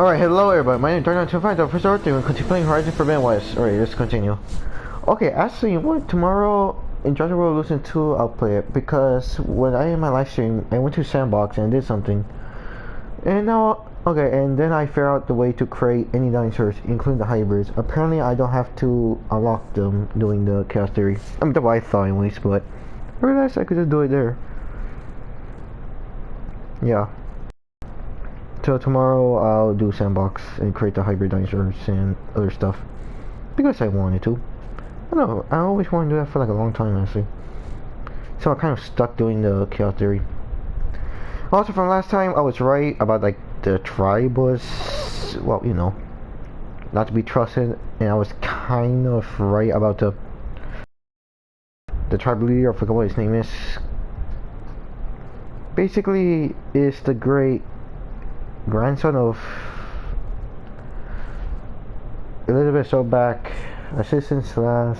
Alright, hello everybody, my name is DarkKnight-LL25, the first Earth, and we're continuing playing Horizon Forbidden West. Alright, let's continue. Okay, actually, what, tomorrow in Georgia Revolution 2, I'll play it, because when I in my live stream, I went to Sandbox and did something. And now, okay, and then I figured out the way to create any dinosaurs, including the hybrids. Apparently, I don't have to unlock them doing the Chaos Theory. I mean, that's what I thought anyways, but I realized I could just do it there. Yeah. So tomorrow I'll do Sandbox and create the hybrid dinosaurs and other stuff. Because I wanted to. I don't know, I always wanted to do that for like a long time honestly. So I'm kind of stuck doing the Chaos Theory. Also from last time I was right about like the tribe was, well, you know, not to be trusted, and I was kind of right about the tribe leader. I forgot what his name is. Basically is the great grandson of Elizabeth Soback, assistant slash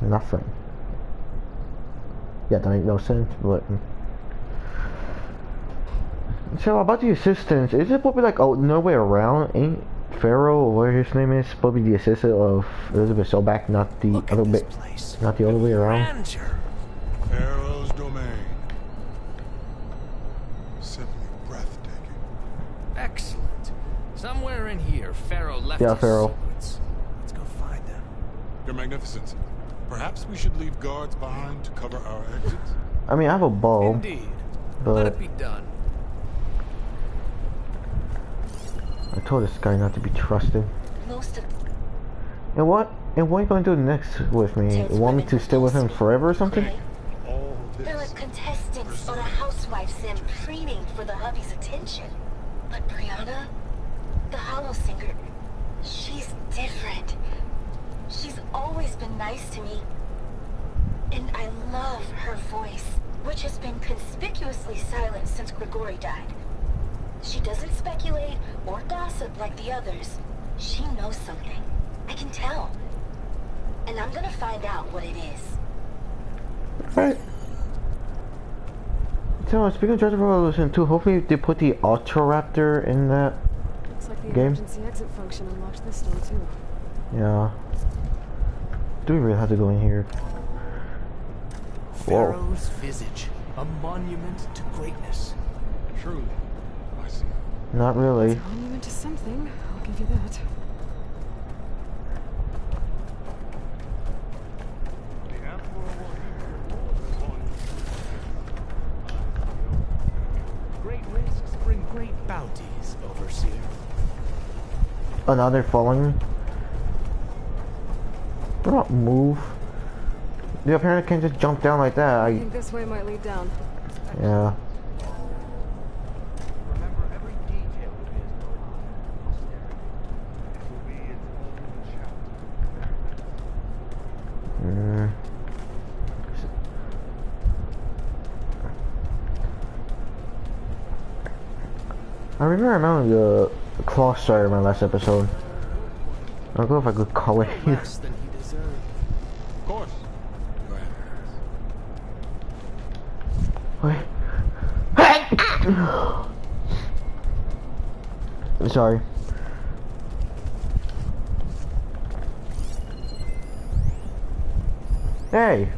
nothing. Yeah, that make no sense, but so about the assistants, is it supposed to be like, oh, no way around? Ain't Pharaoh or whatever his name is supposed to be the assistant of Elizabeth Soback, not the other bit, not the other way around? Pharaoh's domain. Simply breathtaking. Excellent. Somewhere in here, Pharaoh left his Pharaoh. secrets. Let's go find them. Your Magnificence, perhaps we should leave guards behind to cover our exits? I mean, I have a bow. Indeed. But let it be done. I told this guy not to be trusted. Most of And what are you going to do next with me? You want me to stay with him forever or something? All they're this like contestants on a housewife sim preening for the hubby's attention. But Brianna, the hollow singer, she's different. She's always been nice to me. And I love her voice, which has been conspicuously silent since Grigori died. She doesn't speculate or gossip like the others. She knows something. I can tell. And I'm gonna find out what it is. Alright. So, speaking of Georgia Revolution 2, hopefully they put the Ultra Raptor in that Looks like the game. emergency exit function unlocks this door too. Yeah. Do we really have to go in here? Whoa. Pharaoh's visage, a monument to greatness. truly. I see. Not really. It's a monument to something, I'll give you that. The Emperor will hear more than one. Great risks bring great bounties, Overseer. Oh, now they're following me? Do not move. You apparently can't just jump down like that. I think this way might lead down. Yeah. Remember every detail of his It will be its own chapter. Mm. I remember the claw starter in my last episode. I don't know if I could call it here. less than he deserved. Of course. Go ahead. Wait. Sorry. Hey.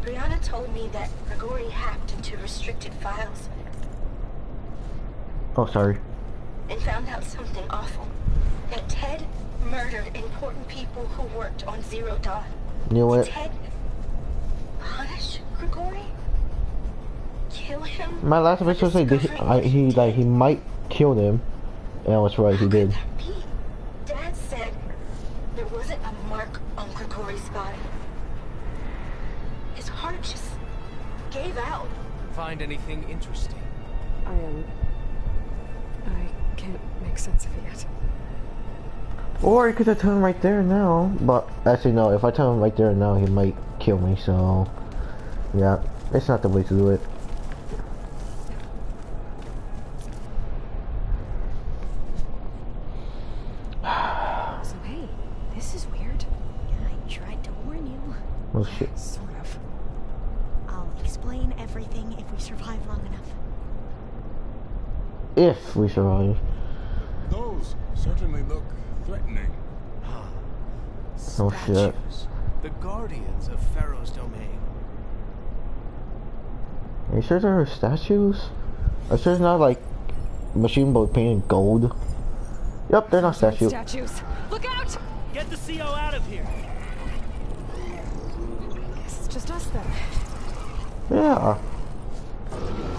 Brianna told me that Grigori hacked into restricted files Oh, sorry. and found out something awful. That Ted murdered important people who worked on Zero Dawn. Knew Did it. Ted punish Grigori? Kill him? My last episode said he might kill them, and I was right. He did. How could that be? Dad said there wasn't a mark on Grigori's body. His heart just gave out. Find anything interesting? I can't make sense of it yet. Or he could have turned right there now. But actually, no. If I tell him right there now, he might kill me. So, yeah, it's not the way to do it. So hey, this is weird. I tried to warn you. Oh shit. Sort of. I'll explain everything if we survive long enough. If we survive. Those certainly look threatening. Oh shit. Statues. The guardians of Pharaoh's domain. Are you sure there are statues? Are you sure it's not like machine boat painted gold? Yep, they're not statues. Statues. Look out! Get the CO out of here. It's just us then. Yeah.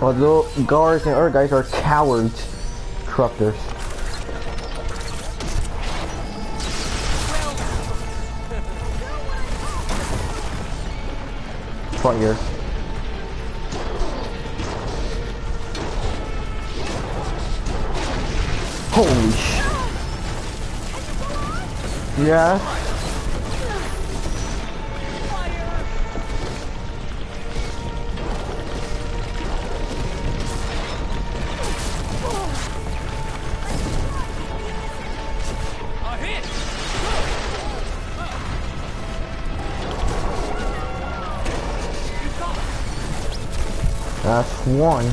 Although guards and other guys are cowards. Corruptors. Front here. Holy sh! Yeah. That's one.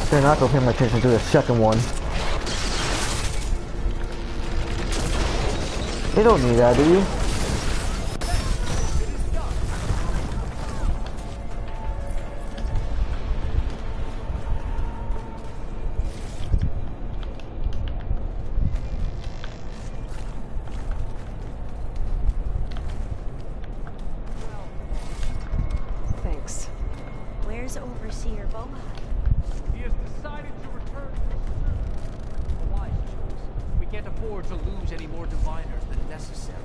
They're not gonna pay my attention to the second one. You don't need that, do you? Thanks. Where's Overseer Boa? He has decided to return to the wise choice. We can't afford to lose any more diviners than necessary.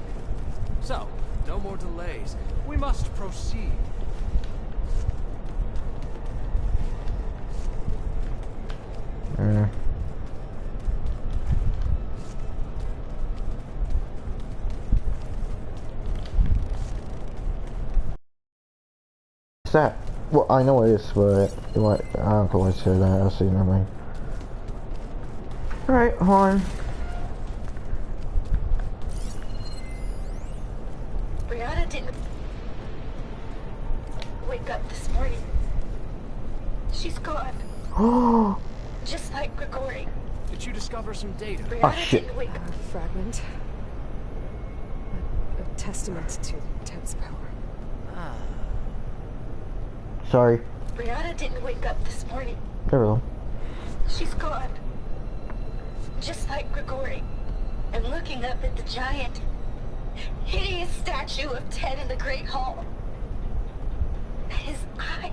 So, no more delays. We must proceed. What's that? Well, I know it is, but what? I don't know what to say that. I'll see. Never mind. All right, hold on. Brianna didn't wake up this morning. She's gone. Oh Just like Grigori. Did you discover some data? Brianna shit. didn't wake up. A fragment. A testament to Ted's power. sorry. Brianna didn't wake up this morning. There we go. She's gone. Just like Grigori. And looking up at the giant, hideous statue of Ted in the Great Hall. His eyes.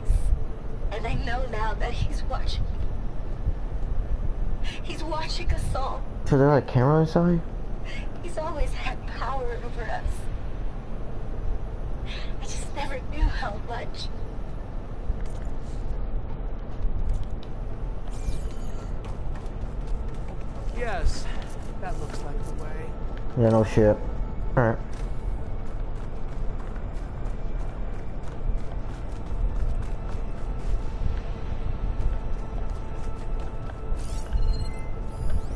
And I know now that he's watching. He's watching us all. So there like camera inside? He's always had power over us. I just never knew how much. Yes, that looks like the way. Yeah, no shit. Alright.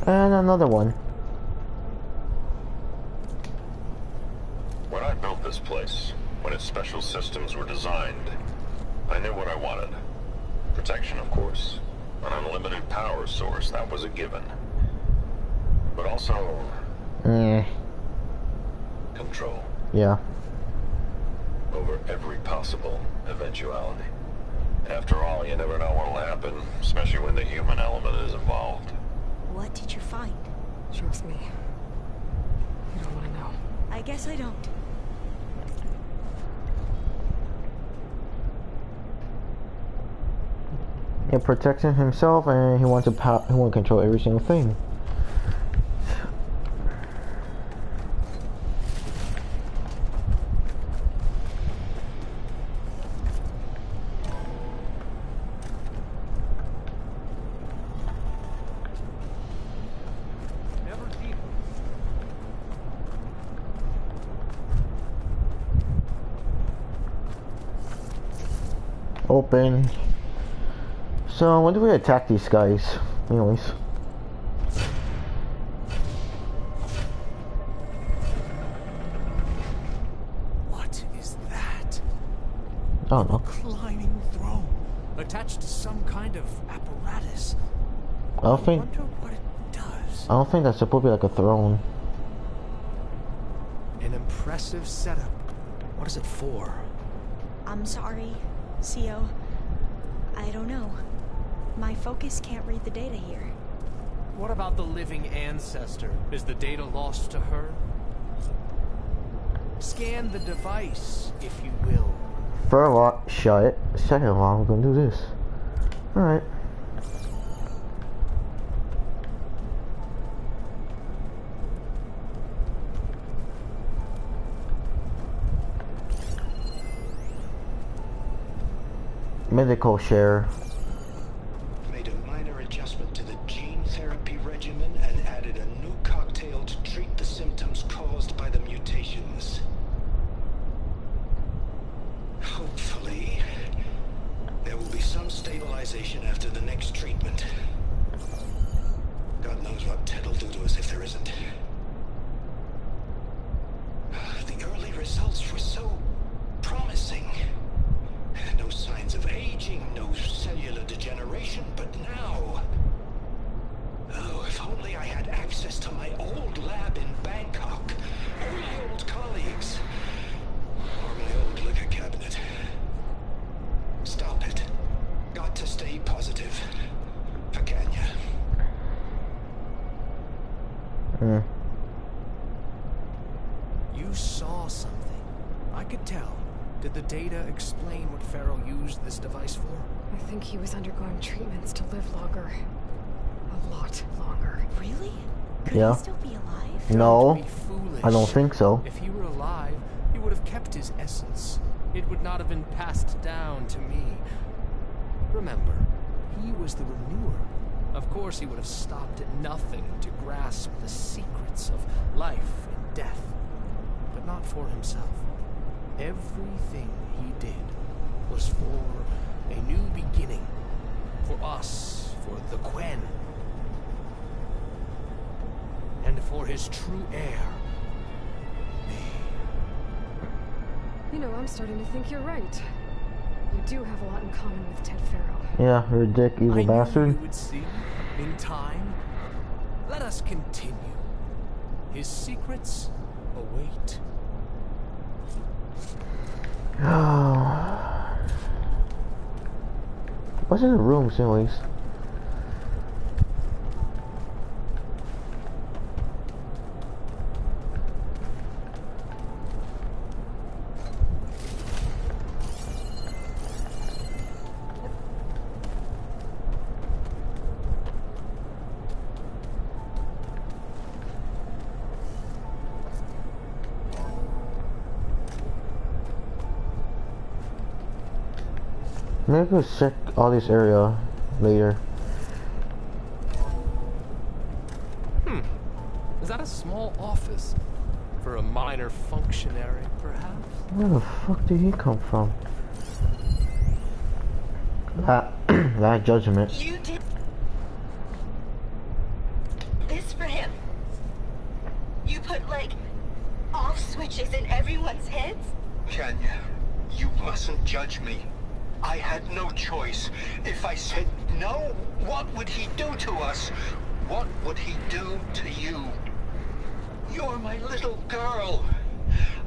And another one. When I built this place, when its special systems were designed, I knew what I wanted. Protection, of course. An unlimited power source, that was a given. But also... control. Yeah. Over every possible eventuality. After all, you never know what'll happen, especially when the human element is involved. What did you find? Trust me. You don't want to know. I guess I don't. It protects himself, and he wants to he wants to control every single thing. Never deep. Open. So when do we attack these guys? Anyways. What is that? don't know. Reclining throne attached to some kind of apparatus. I Wonder what it does. don't think that's supposed to be like a throne. An impressive setup. What is it for? I'm sorry, CO. I don't know. My focus can't read the data here. What about the living ancestor? Is the data lost to her? Scan the device, if you will. For a while, shut it. Second while, I'm gonna do this. Alright. Medical share. Made a minor adjustment to the gene therapy regimen and added a new cocktail to treat the symptoms caused by the mutations. Hopefully, there will be some stabilization after the next treatment. God knows what Ted will do to us if there isn't. The early results were so promising. No signs of aging, no cellular degeneration, but now... Oh, if only I had access to my old lab in Bangkok, or my old colleagues, or my old liquor cabinet. Stop it. Got to stay positive. For Kenya. You saw something. I could tell. Did the data explain what Pharaoh used this device for? I think he was undergoing treatments to live longer. A lot longer. Really? Could Yeah. he still be alive? No, Don't be foolish. I don't think so. If he were alive, he would have kept his essence. It would not have been passed down to me. Remember, he was the renewer. Of course he would have stopped at nothing to grasp the secrets of life and death. But not for himself. Everything he did was for a new beginning. For us, for the Quen. And for his true heir, me. You know, I'm starting to think you're right. You do have a lot in common with Ted Pharaoh. Yeah, you're a dick, evil I bastard. knew you would see in time. Let us continue. His secrets await. What's in the rooms, anyways? Maybe we'll check all this area later. Is that a small office? For a minor functionary, perhaps? Where the fuck did he come from? That judgment. You did this for him. You put, like, off switches in everyone's heads? Kenya, you mustn't judge me. I had no choice. If I said no, what would he do to us? What would he do to you? You're my little girl.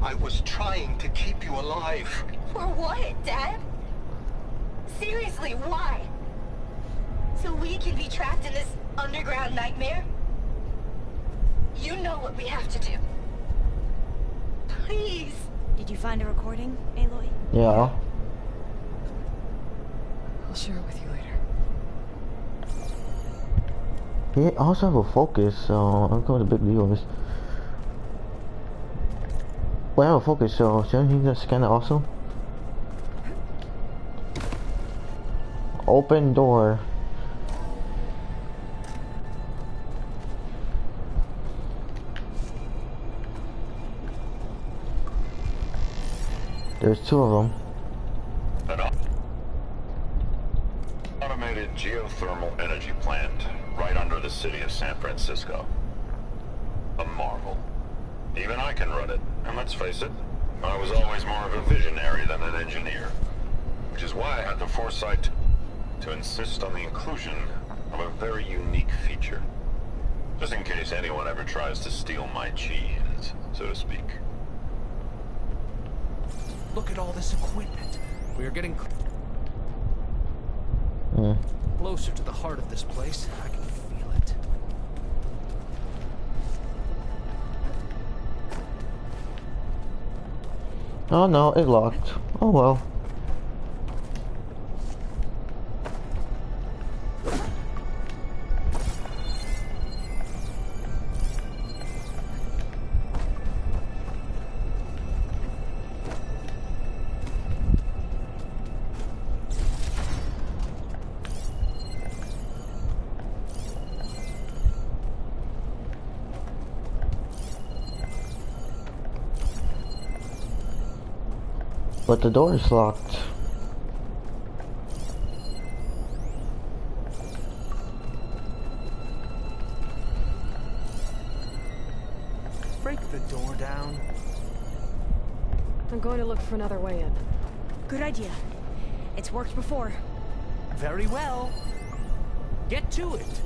I was trying to keep you alive. For what, Dad? Seriously, why? So we can be trapped in this underground nightmare? You know what we have to do. Please. Did you find a recording, Aloy? Yeah. I'll share it with you later. He also have a focus, so I'm going to big deal is. Well, I have a focus, so shouldn't he just scan it also? Open door. There's two of them. An automated geothermal energy plant right under the city of San Francisco. A marvel. Even I can run it, and let's face it, I was always more of a visionary than an engineer. Which is why I had the foresight to insist on the inclusion of a very unique feature. Just in case anyone ever tries to steal my cheese, so to speak. Look at all this equipment. We are getting closer to the heart of this place. I can feel it. Oh no, it locked. Oh well. But the door is locked. Break the door down. I'm going to look for another way in. Good idea. It's worked before. Very well. Get to it.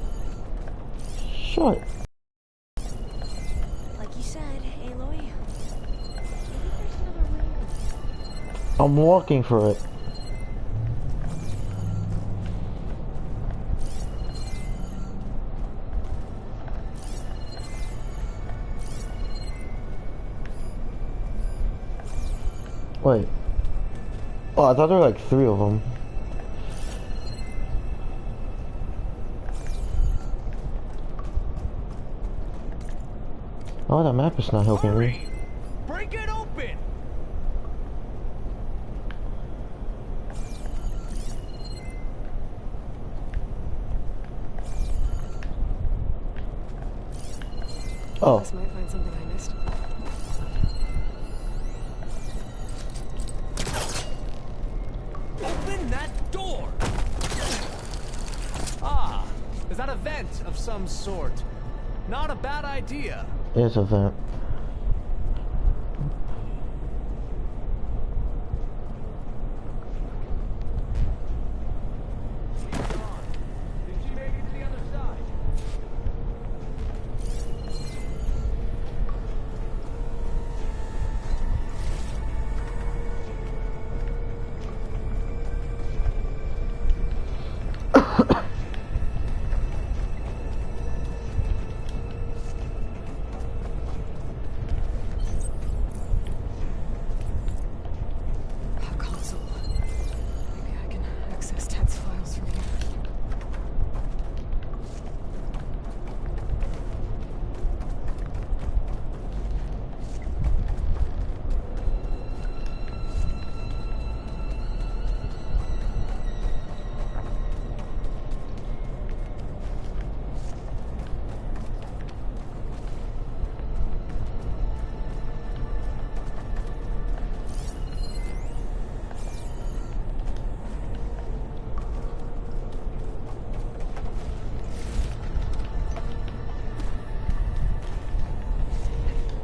Shut. Like you said, Aloy. Maybe there's another way in. I'm walking for it. Wait. Oh, I thought there were like 3 of them. Oh, that map is not helping me. Break it open. Oh. This might find something I missed. Open that door. Ah, is that a vent of some sort? Not a bad idea. It's a vent. Did she make it to the other side? A console. Maybe I can access Ted's files from here.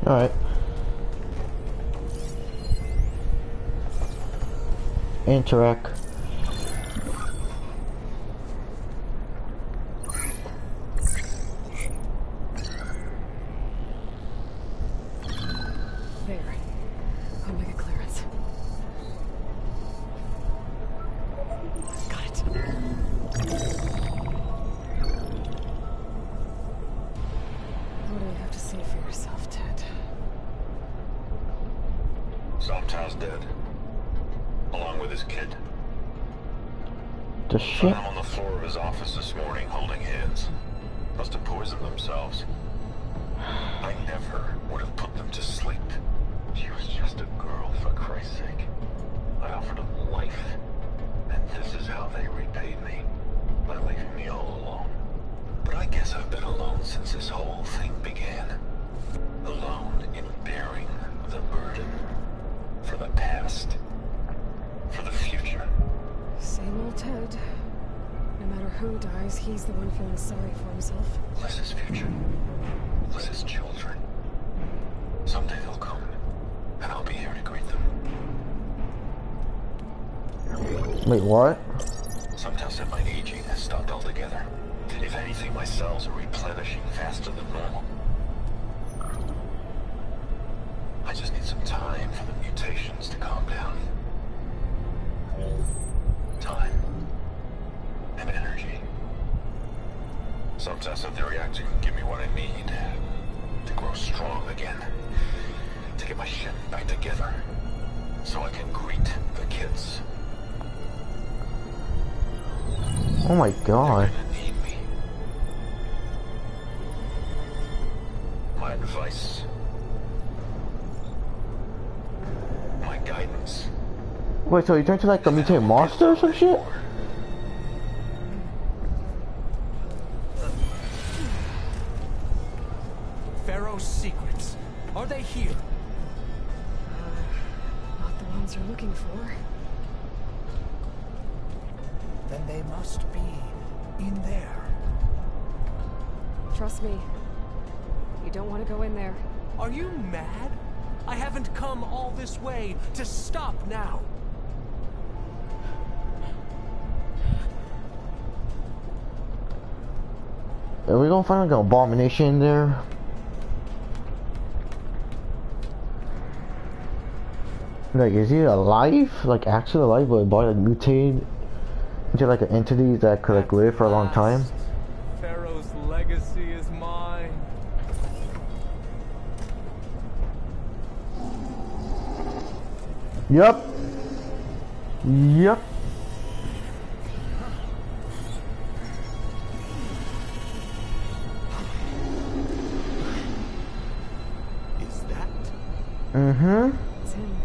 Alright. Interact. There. Omega clearance. Got it. What do you have to say for yourself, Ted? Somtow's dead. Along with his kid. The Found shit. him on the floor of his office this morning holding hands. Must have poisoned themselves. I never would have put them to sleep. She was just a girl, for Christ's sake. I offered them life. And this is how they repaid me. By leaving me all alone. But I guess I've been alone since this whole thing began. Alone in bearing the burden. For the past. For the future. Same old Ted. No matter who dies, he's the one feeling sorry for himself. Liz's future. Liz's children. Someday they'll come, and I'll be here to greet them. Wait, what? Some tell said my aging has stopped altogether. If anything, my cells are replenishing faster than normal. I just need some time for the mutations to calm down. Time. And energy. Some test that the reactor can give me what I need to grow strong again. To get my shit back together. So I can greet the kids. Oh my god. They're gonna need me. My advice. My guidance. Wait, so you turned to like a mutated monster or some shit? Pharaoh's secrets. Are they here? Not the ones you're looking for. Then they must be in there. Trust me. You don't want to go in there. Are you mad? I haven't come all this way to stop now. Are we gonna find like an abomination in there? Like, is he alive? Like, actually alive, but body like mutated into like an entity that could like live for a long time? Pharaoh's legacy is mine. Yup. Yup. Is that? Mm-hmm. It's him.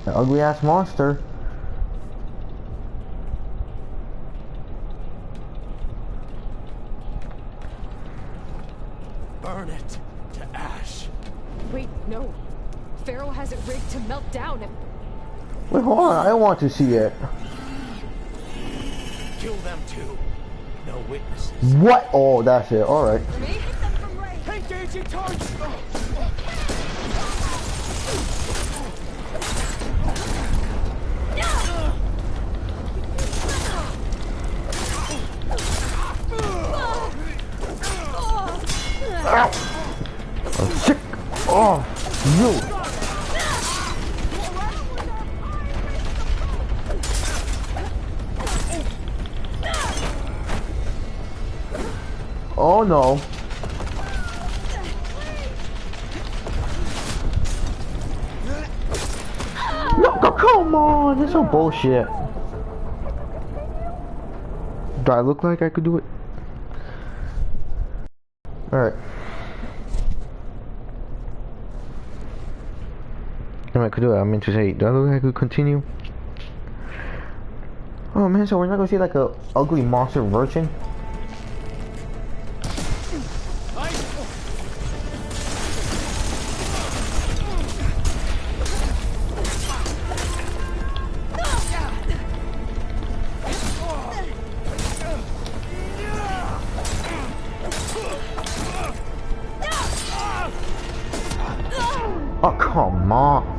An ugly ass monster. Burn it to ash. Wait, no. Pharaoh has it rigged to melt down and... Wait, hold on. I want to see it. Kill them too. No witnesses. What? Oh, that's it. Alright. Engaging target. I'm sick. Oh, you. Oh no. No, come on. That's some bullshit. Do I look like I could do it? Alright. I could do it. I meant to say, do I look like I could continue? Oh man, so we're not gonna see like a ugly monster version? Oh, come on.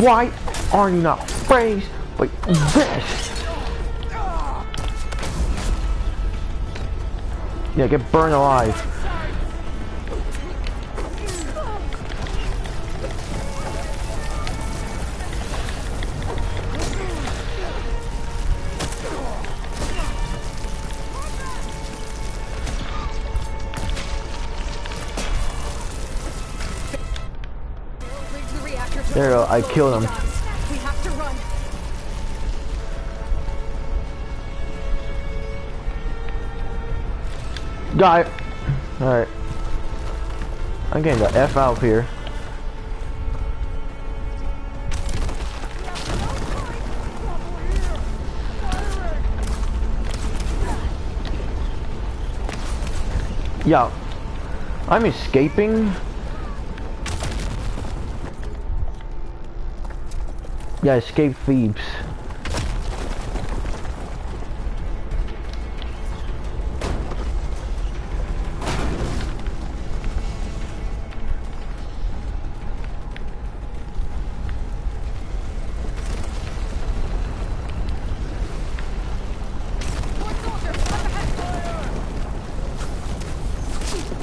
Why are you not faced with this? Yeah, get burned alive. There you go, I killed him. We have to run. Got it. Alright. I'm getting the F out of here. Yeah. I'm escaping. Yeah, escape Thebes.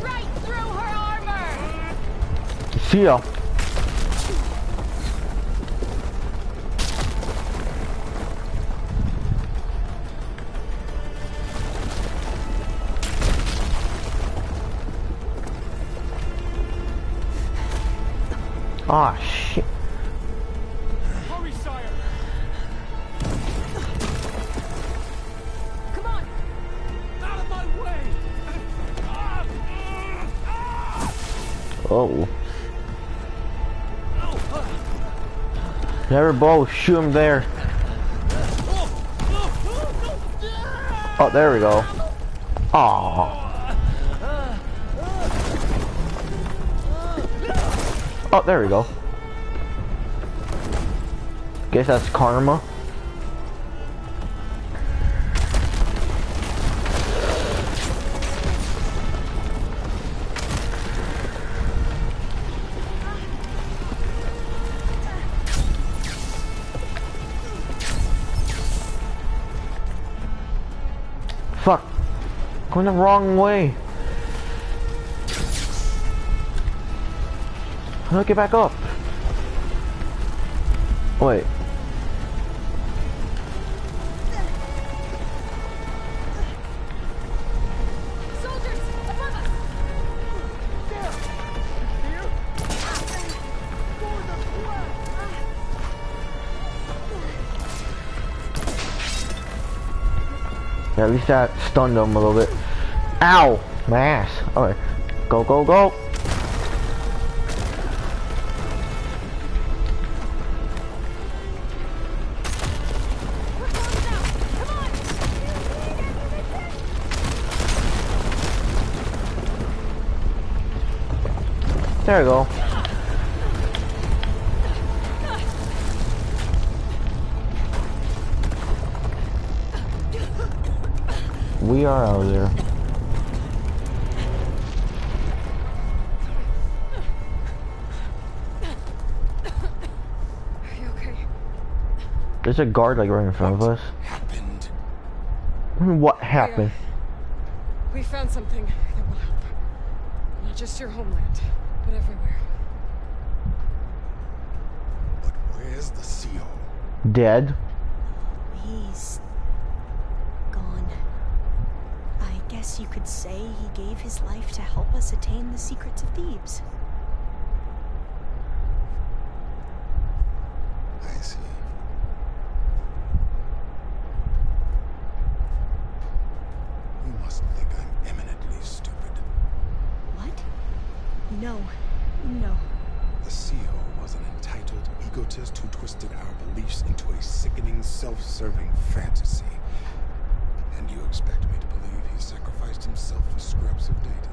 Right through her armor. See ya. Ah, shit. Hurry, sire! Come on. Out of my way! Oh. Never both shoot him there. Oh, there we go. Aww. Oh, there we go. Guess that's karma. Fuck. Going the wrong way. How do I get back up? Wait. Soldiers, above us. Yeah, at least that stunned him a little bit. Ow! My ass. Alright. Go, go, go! There we go. We are out of there. Are you okay? There's a guard like right in front of us. Happened. What happened? We found something that will help. Not just your homeland, but everywhere. But where's the CO? Dead? He's gone. I guess you could say he gave his life to help us attain the secrets of Thebes. I see. You must think I'm eminently stupid. What? No. No. The CO was an entitled egotist who twisted our beliefs into a sickening, self-serving fantasy. And you expect me to believe he sacrificed himself for scraps of data?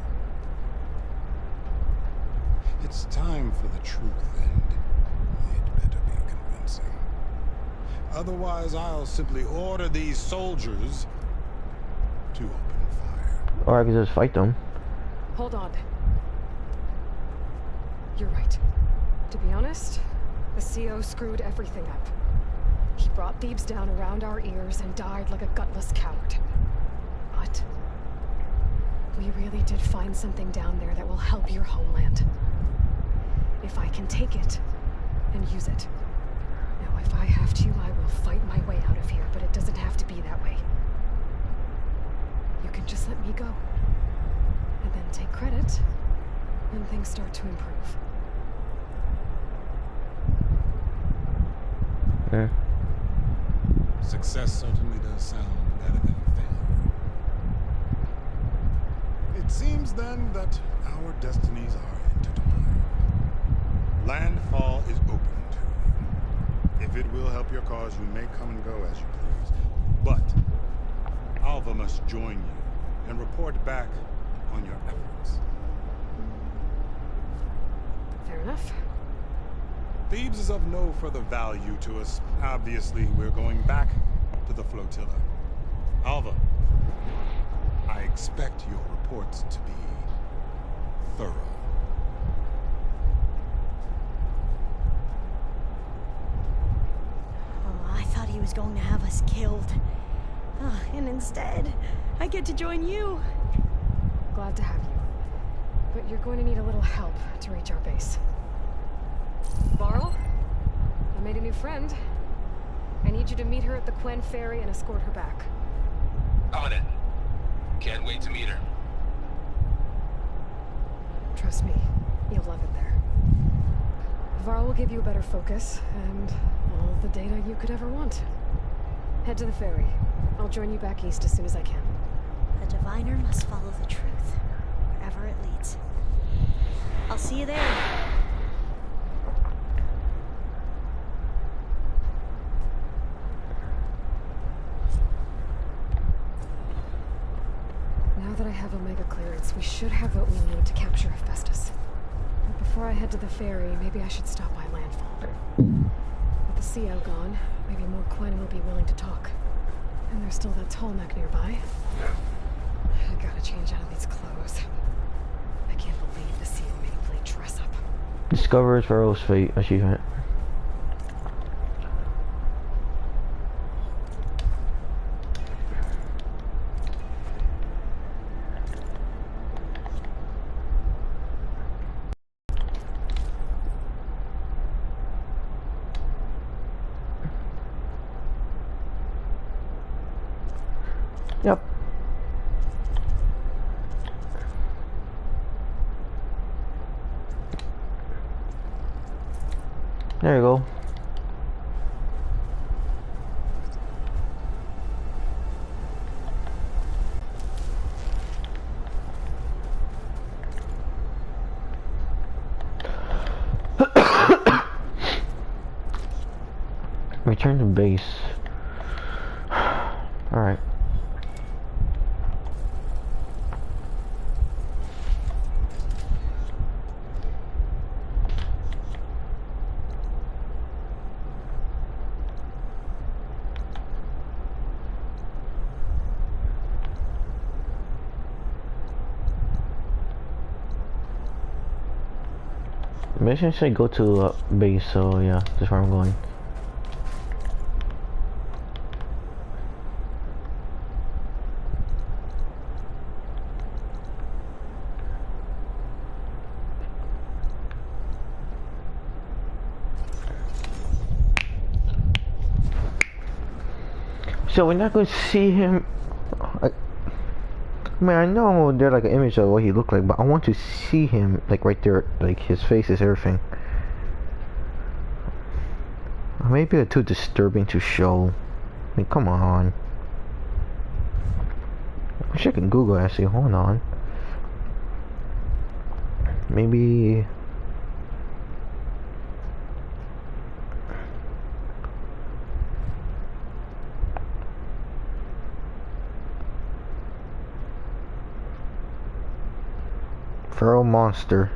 It's time for the truth, and it better be convincing. Otherwise, I'll simply order these soldiers to open fire. Or I could just fight them. Hold on. You're right. To be honest, the CO screwed everything up. He brought Thebes down around our ears and died like a gutless coward. But we really did find something down there that will help your homeland. If I can take it and use it. Now, if I have to, I will fight my way out of here, but it doesn't have to be that way. You can just let me go. And then take credit when things start to improve. Yeah. Success certainly does sound better than failure. It seems then that our destinies are intertwined. Landfall is open to you. If it will help your cause, you may come and go as you please. But Alva must join you and report back on your efforts. Fair enough. Thebes is of no further value to us. Obviously, we're going back to the flotilla. Alva, I expect your reports to be thorough. Oh, I thought he was going to have us killed. Oh, and instead, I get to join you. Glad to have you. But you're going to need a little help to reach our base. Varl, I made a new friend. I need you to meet her at the Quen Ferry and escort her back. On it. Can't wait to meet her. Trust me, you'll love it there. Varl will give you a better focus, and all the data you could ever want. Head to the ferry. I'll join you back east as soon as I can. A diviner must follow the truth, wherever it leads. I'll see you there. Now that I have Omega clearance, we should have what we need to capture Hephaestus. But before I head to the ferry, maybe I should stop by Landfall. With the CO gone, maybe more Quen will be willing to talk. And there's still that tall neck nearby. I gotta change out of these clothes. I can't believe the CO made me play dress up. Discovers Varl's fate achievement. Yep. There you go. Return to base. Alright. Mission said go to base, so yeah, that's where I'm going. So we're not going to see him. I mean, I know there's like an image of what he looked like, but I want to see him like right there, like his face is everything. Maybe it's too disturbing to show. I mean, come on. I wish I could Google actually. Hold on. Maybe. Feral monster.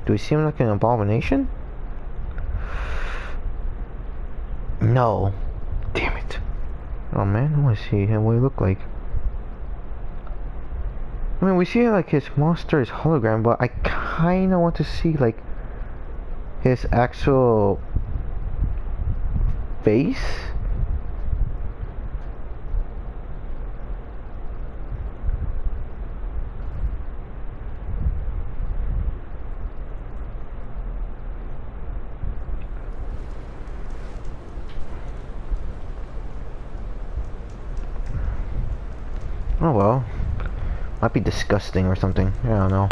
Do he seem like an abomination? No. Damn it. Oh man, I want to see him, what he look like. I mean, we see like his monster is hologram, but I kinda want to see like his actual face. Oh well. Might be disgusting or something. I don't know.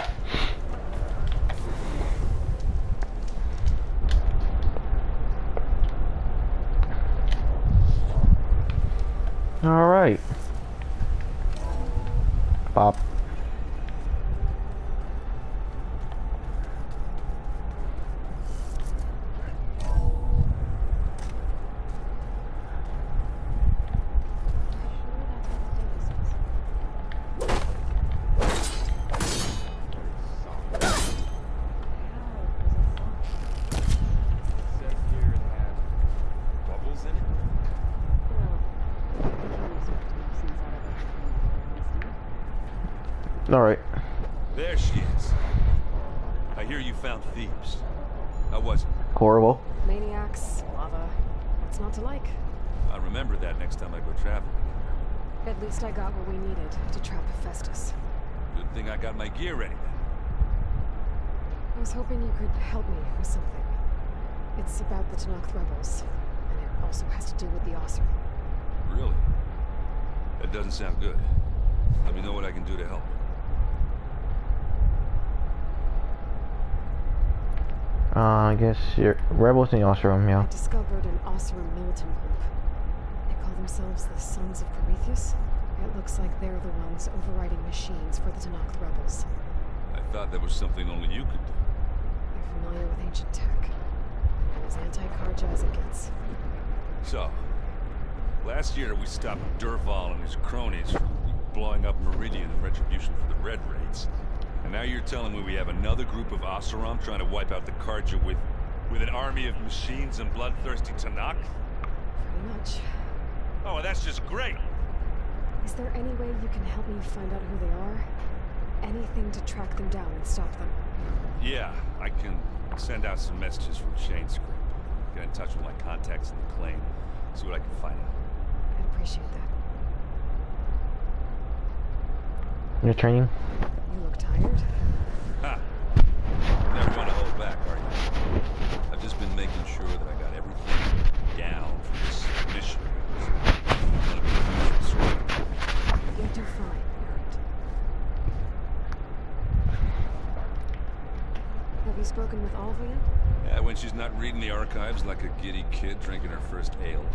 Alright. Pop. Alright. There she is. I hear you found thieves. How was it? Horrible. Maniacs, lava. What's not to like? I'll remember that next time I go traveling. At least I got what we needed to trap Hephaestus. Good thing I got my gear ready then. I was hoping you could help me with something. It's about the Tanakh rebels, and it also has to do with the Osir. Really? That doesn't sound good. Let me know what I can do to help. I guess you're rebels in the Osram, yeah. I discovered an Osram militant group. They call themselves the Sons of Prometheus. It looks like they're the ones overriding machines for the Tanakh rebels. I thought that was something only you could do. They're familiar with ancient tech, and as anti-Karja as it gets. So, last year we stopped Durval and his cronies from blowing up Meridian in retribution for the Red Raids. And now you're telling me we have another group of Oseram trying to wipe out the Karja with an army of machines and bloodthirsty Tanakh? Pretty much. Oh, well, that's just great! Is there any way you can help me find out who they are? Anything to track them down and stop them? Yeah, I can send out some messages from Chainscript. Get in touch with my contacts in the claim. See what I can find out. I'd appreciate that. You're training? You look tired. Ha! Never want to hold back, are you? I've just been making sure that I got everything down for this mission. You'll do fine, Aaron. Have you spoken with Alva yet? Yeah, when she's not reading the archives like a giddy kid drinking her first ale.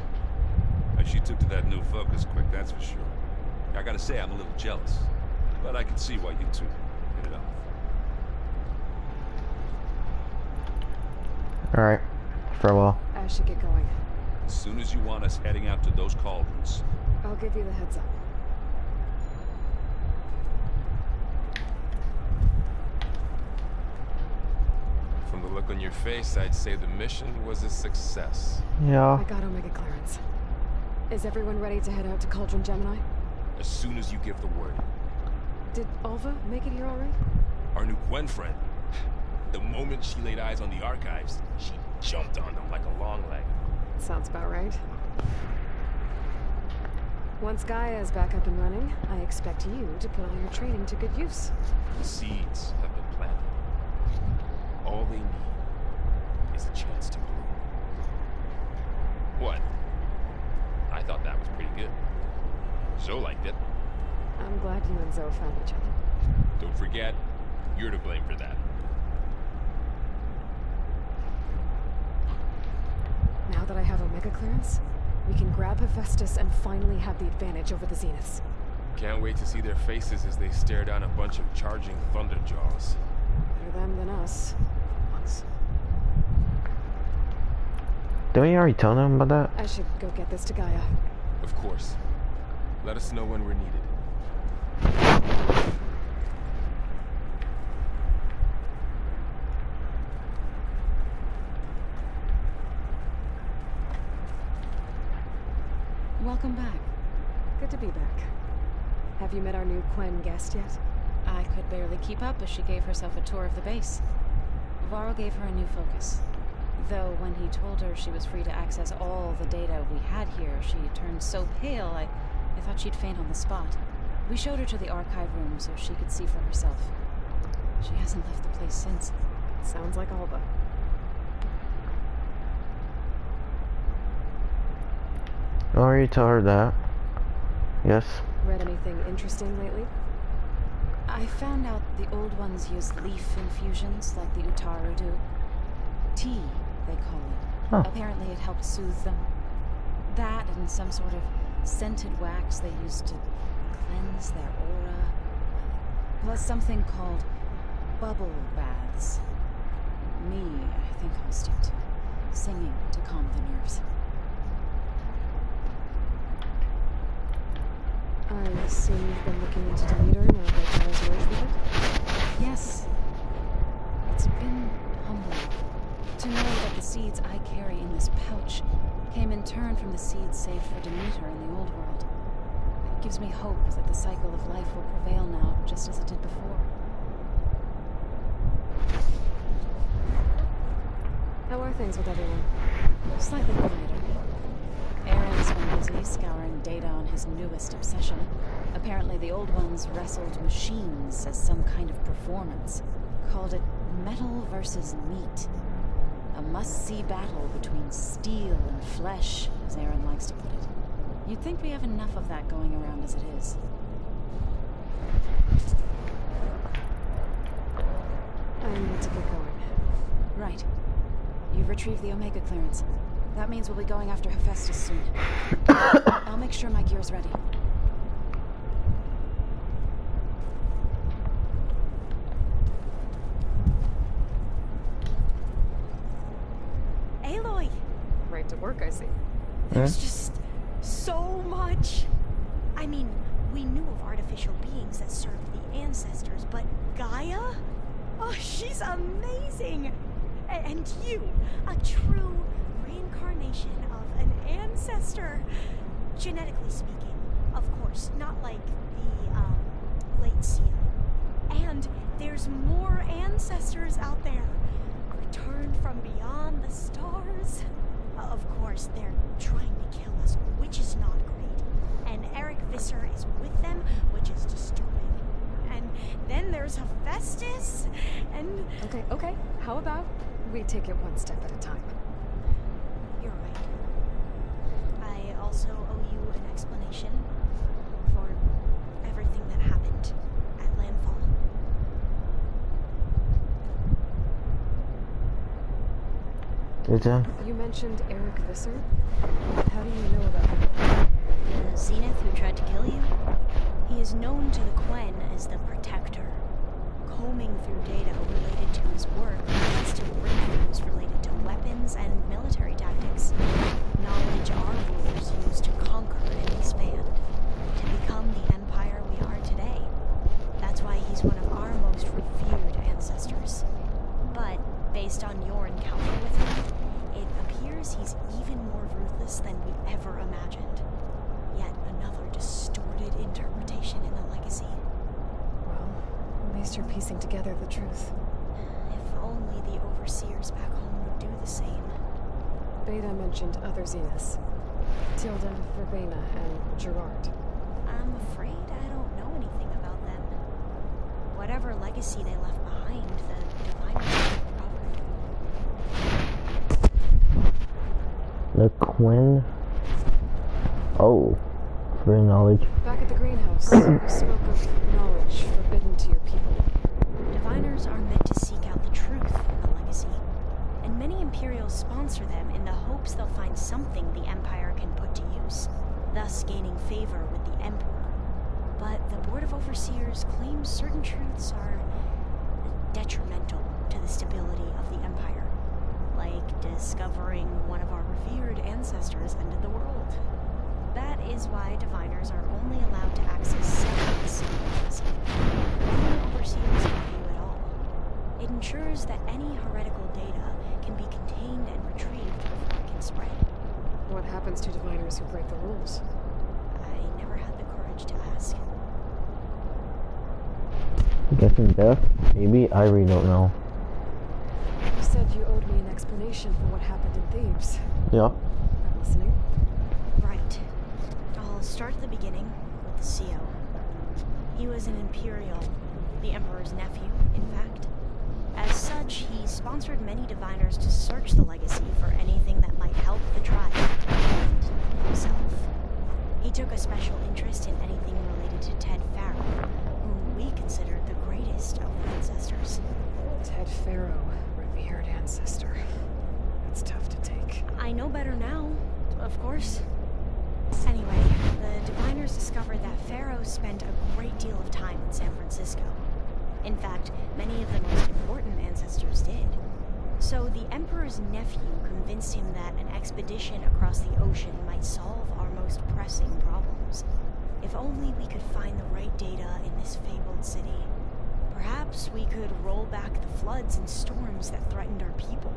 And she took to that new focus quick, that's for sure. I gotta say, I'm a little jealous. But I can see why you two hit it off. Alright. Farewell. I should get going. As soon as you want us heading out to those cauldrons. I'll give you the heads up. From the look on your face, I'd say the mission was a success. Yeah. I got Omega clearance. Is everyone ready to head out to Cauldron Gemini? As soon as you give the word. Did Alva make it here all right? Our new Gwen friend. The moment she laid eyes on the archives, she jumped on them like a long leg. Sounds about right. Once Gaia is back up and running, I expect you to put all your training to good use. The seeds have been planted. All they need is a chance to bloom. What? I thought that was pretty good. Zoe liked it. I'm glad you and Zoe found each other. Don't forget, you're to blame for that. Now that I have Omega clearance, we can grab Hephaestus and finally have the advantage over the Zeniths. Can't wait to see their faces as they stare down a bunch of charging Thunderjaws. Better them than us. Once. Didn't we already tell them about that? I should go get this to Gaia. Of course. Let us know when we're needed. Welcome back. Good to be back. Have you met our new Quen guest yet? I could barely keep up as she gave herself a tour of the base. Varro gave her a new focus. Though when he told her she was free to access all the data we had here, she turned so pale I thought she'd faint on the spot. We showed her to the archive room so she could see for herself. She hasn't left the place since. Sounds like Alva. I already told her that. Yes. Read anything interesting lately? I found out the old ones use leaf infusions like the Utaru do. Tea, they call it. Huh. Apparently it helps soothe them. That and some sort of scented wax they use to cleanse their aura. Plus something called bubble baths. Me, I think I'll stick to singing to calm the nerves. I assume you've been looking into Demeter now that Kyle's merged with it? Yes. It's been humbling to know that the seeds I carry in this pouch came in turn from the seeds saved for Demeter in the old world. It gives me hope that the cycle of life will prevail now, just as it did before. How are things with everyone? Slightly quieter. Aaron's been busy scouring data on his newest obsession. Apparently the old ones wrestled machines as some kind of performance. Called it metal versus meat. A must-see battle between steel and flesh, as Aaron likes to put it. You'd think we have enough of that going around as it is. I need to get going. Right. You've retrieved the Omega clearance. That means we'll be going after Hephaestus soon. I'll make sure my gear's ready. Aloy! Right to work, I see. There's just so much. I mean, we knew of artificial beings that served the ancestors, but Gaia? Oh, she's amazing! And you, a true reincarnation of an ancestor. Genetically speaking, of course, not like the, late Sia. And there's more ancestors out there, returned from beyond the stars. Of course, they're trying to kill us, which is not great. And Eric Visser is with them, which is disturbing. And then there's Hephaestus, and... Okay. How about we take it one step at a time? You're right. I also owe you an explanation for everything that happened at Landfall. You mentioned Eric Visser? How do you know about him? The Zenith who tried to kill you? He is known to the Quen as the Protector. Combing through data related to his work leads to breakthroughs related to weapons and military tactics. Knowledge our rulers used to conquer and expand, to become the empire we are today. That's why he's one of our most revered ancestors. But, based on your encounter with him, it appears he's even more ruthless than we ever imagined. Yet another distorted interpretation in the legacy. Well, at least you're piecing together the truth. If only the overseers back home would do the same. Beta mentioned other Zeniths. Tilden, Verbena, and Gerard. I'm afraid I don't know anything about them. Whatever legacy they left behind, the Diviners recovered. The Quen. Oh, for knowledge. Back at the greenhouse, you spoke of knowledge forbidden to your people. Diviners are meant to seek out the truth in the legacy, and many Imperials sponsor them in the hopes they'll find something the Empire can put to use, thus gaining favor with the Emperor. But the Board of Overseers claims certain truths are detrimental to the stability of the Empire, like discovering one of our revered ancestors ended the world. That is why Diviners are only allowed to access segments of the legacy. No Overseers can view it all. It ensures that any heretical data can be contained and retrieved before it can spread. What happens to Diviners who break the rules? I never had the courage to ask. I'm guessing death? Maybe? I really don't know. You said you owed me an explanation for what happened in Thebes. Yeah. I'm listening. Right. I'll start at the beginning with the CO. He was an Imperial, the Emperor's nephew, in fact. As such, he sponsored many Diviners to search the legacy for anything that might help the tribe and himself. He took a special interest in anything related to Ted Farrow, whom we consider the greatest of the ancestors. Ted Farrow, revered ancestor. That's tough to take. I know better now, of course. Anyway, the diviners discovered that Farrow spent a great deal of time in San Francisco. In fact, many of the most important ancestors did. So the Emperor's nephew convinced him that an expedition across the ocean might solve our most pressing problems. If only we could find the right data in this fabled city. Perhaps we could roll back the floods and storms that threatened our people.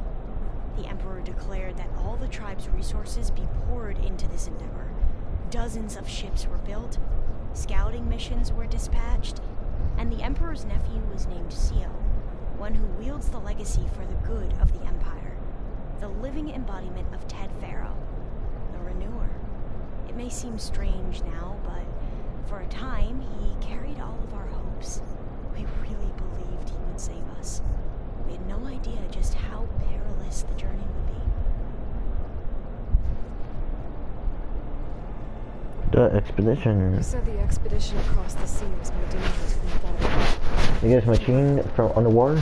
The Emperor declared that all the tribe's resources be poured into this endeavor. Dozens of ships were built, scouting missions were dispatched, and the Emperor's nephew was named Sio, one who wields the legacy for the good of the Empire, the living embodiment of Ted Farrow, the Renewer. It may seem strange now, but for a time, he carried all of our hopes. We really believed he would save us. We had no idea just how perilous the journey would be. The expedition. You said the expedition across the sea was more dangerous than thought. You guys machine from on the water? We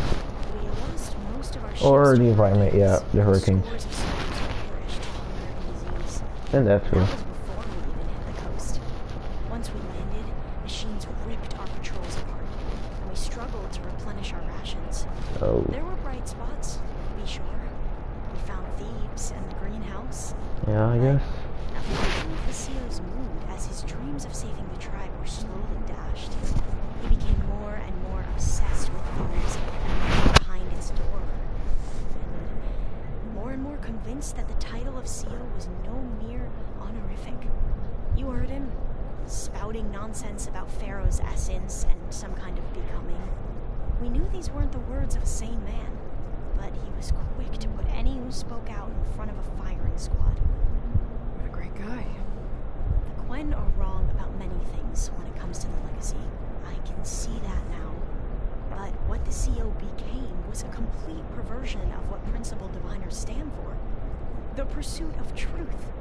lost most of our ships Or the to environment, yeah, the hurricanes. Scores of soldiers perished to hunger and disease. And that's true. That was before we even hit the coast. Once we landed, machines ripped our patrols apart, and we struggled to replenish our rations. Oh. There were bright spots, to be sure. We found Thebes and the greenhouse. Yeah, I guess. Nothing to do with the CEO's mood, as his dreams of saving the tribe were slowly dashed. He became more and more obsessed with Thebes and behind its door. And more convinced that the title of CEO was no mere honorific. You heard him, spouting nonsense about Pharaoh's essence and some kind of becoming. We knew these weren't the words of a sane man, but he was quick to put any who spoke out in front of a firing squad. What a great guy. The Quen are wrong about many things when it comes to the legacy. I can see that now. But what the CO became was a complete perversion of what principal diviners stand for. The pursuit of truth.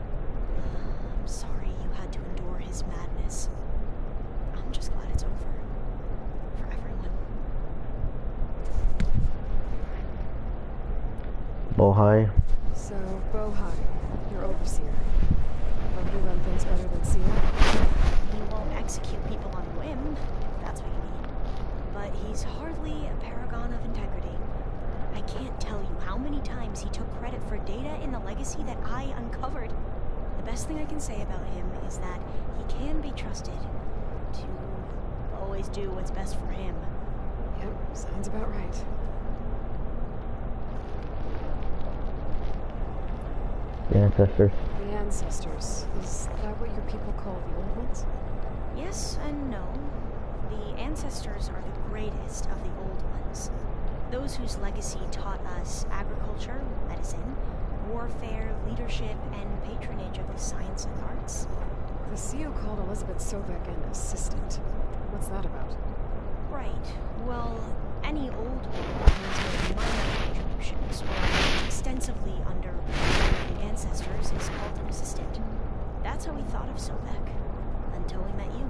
I'm sorry you had to endure his madness. I'm just glad it's over. For everyone. Bohai. So, Bohai, your overseer. Will he run things better than Sia? He won't execute people on a whim, if that's what you mean. But he's hardly a paragon of integrity. I can't tell you how many times he took credit for data in the legacy that I uncovered. The best thing I can say about him is that he can be trusted to always do what's best for him. Yep, sounds about right. The ancestors. The ancestors. Is that what your people call the old ones? Yes and no. The ancestors are the greatest of the old ones. Those whose legacy taught us agriculture, medicine, warfare, leadership, and patronage of the science and arts. The CEO called Elizabeth Sobek an assistant. What's that about? Right. Well, any old one who's made minor contributions or extensively under the ancestors is called an assistant. That's how we thought of Sobek, until we met you.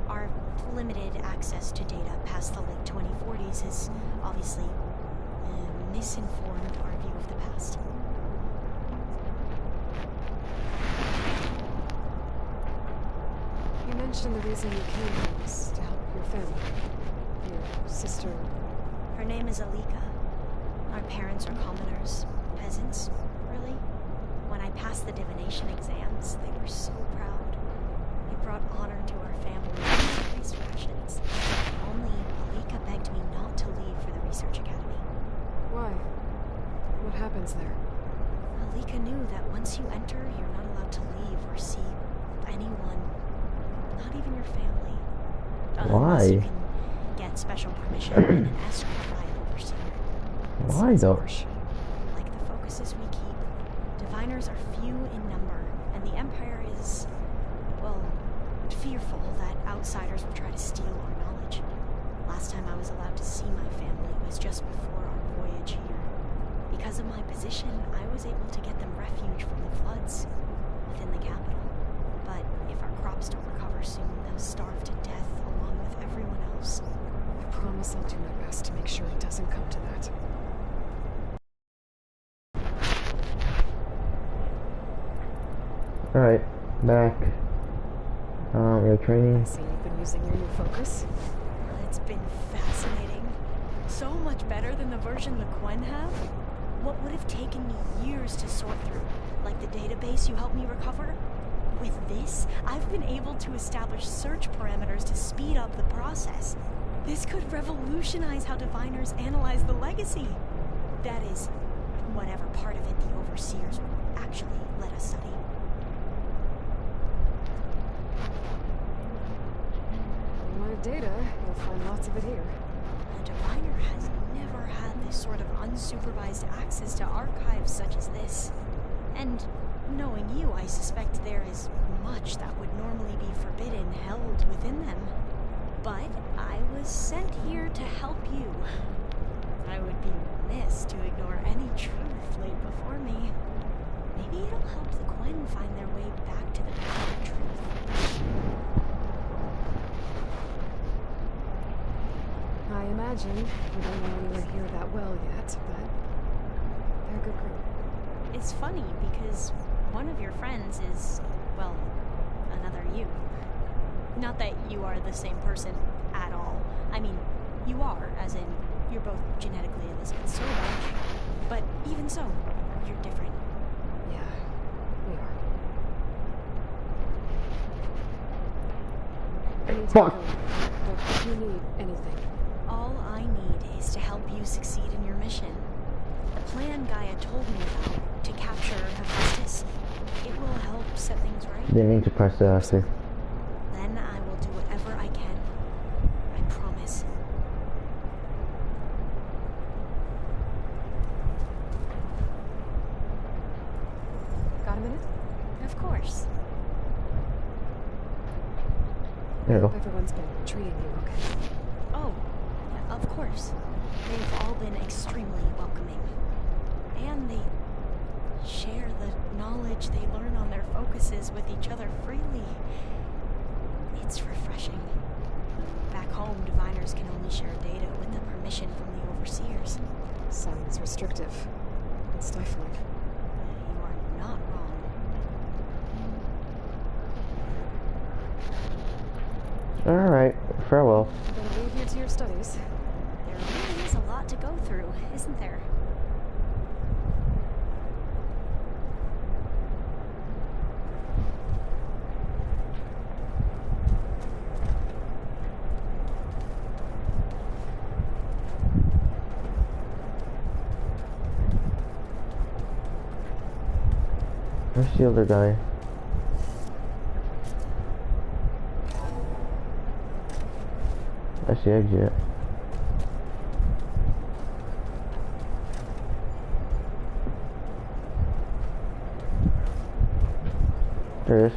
Our limited access to data past the late 2040s has obviously misinformed our view of the past. You mentioned the reason you came here was to help your family. Your sister. Her name is Alika. Our parents are commoners, peasants, really. When I passed the divination exams, they were so proud. It brought honor to our family and increased rations. Only Alika begged me not to leave for the research academy. Why? What happens there? Alika knew that once you enter, you're not allowed to leave or see anyone, not even your family. Unless you Why? can get special permission and an escort by an overseer. Why though? Like the focuses we keep, diviners are few in number, and the Empire is, well, fearful that outsiders will try to steal our knowledge. Last time I was allowed to see my family was just before our voyage here. Because of my position, I was able to get them refuge from the floods within the capital. But if our crops don't recover soon, they'll starve to death along with everyone else. I promise I'll do my best to make sure it doesn't come to that. Alright, back. We're training. I see you've been using your new focus. It's been fascinating. So much better than the version the Quen have. What would have taken me years to sort through, like the database you helped me recover? With this, I've been able to establish search parameters to speed up the process. This could revolutionize how diviners analyze the legacy. That is, whatever part of it the overseers will actually let us study. My data, you'll find lots of it here. A diviner has never had this sort of unsupervised access to archives such as this. And knowing you, I suspect there is much that would normally be forbidden held within them. But I was sent here to help you. I would be remiss to ignore any truth laid before me. Maybe it'll help the Quen find their way back to the path of truth. I imagine you don't know anyone here that well yet, but they're a good group. It's funny because one of your friends is, well, another you. Not that you are the same person at all. I mean, you are, as in, you're both genetically Elizabeth Sobek. But even so, you're different. Yeah, we are. I need to Fuck. go, but if you need anything. All I need is to help you succeed in your mission. The plan Gaia told me about, to capture Hephaestus, it will help set things right. Didn't mean to press the after. Then I will do whatever I can. I promise. Got a minute? Of course. There you go. Everyone's been treating you okay. Oh, of course. They've all been extremely welcoming. And they share the knowledge they learn on their focuses with each other freely. It's refreshing. Back home, diviners can only share data with the permission from the overseers. Sounds restrictive and stifling. You are not wrong. Alright, farewell. Gonna leave you to your studies. There really is a lot to go through, isn't there? Where's the other guy? That's the exit. There it is.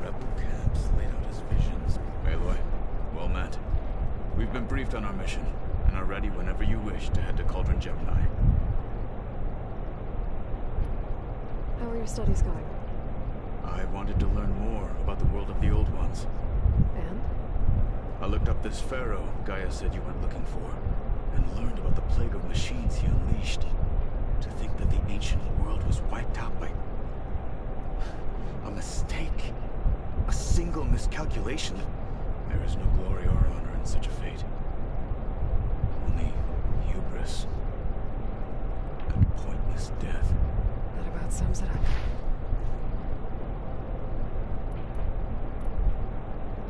Rebel camps laid out as visions. Aloy, well met. We've been briefed on our mission, and are ready whenever you wish to head to Cauldron Gemini. How are your studies going? I wanted to learn more about the world of the Old Ones. And? I looked up this pharaoh Gaia said you went looking for, and learned about the plague of machines he unleashed. To think that the ancient world was wiped out by a mistake. A single miscalculation. There is no glory or honor in such a fate. Only hubris and pointless death. That about sums it up.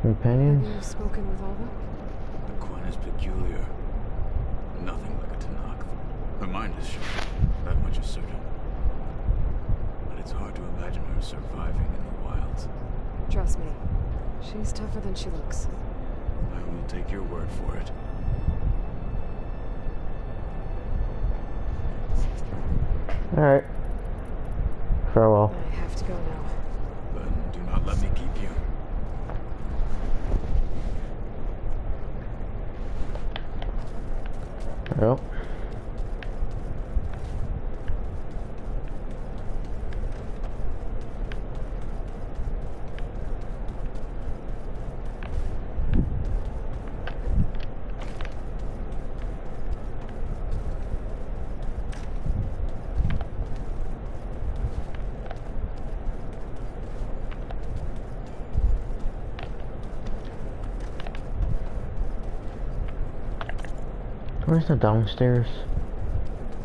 Companions? Have you spoken with Alba? The Quen is peculiar. Nothing like a Tanakh. Her mind is sharp, that much is certain. But it's hard to imagine her surviving in the wilds. Trust me, she's tougher than she looks. I will take your word for it. Alright. Farewell. I have to go now. Then do not let me keep you. Well. Where's the downstairs?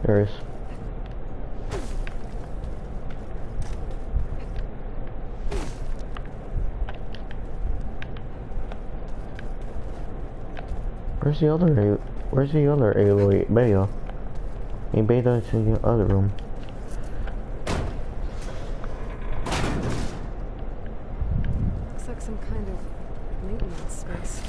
There is. Where's the other Aloy Beta? In Beta, it's in the other room. Looks like some kind of maintenance space.